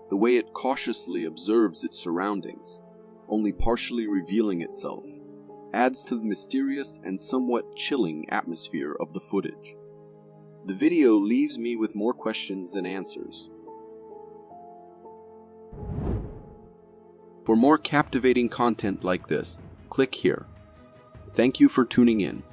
The way it cautiously observes its surroundings, only partially revealing itself, adds to the mysterious and somewhat chilling atmosphere of the footage. The video leaves me with more questions than answers. For more captivating content like this, click here. Thank you for tuning in.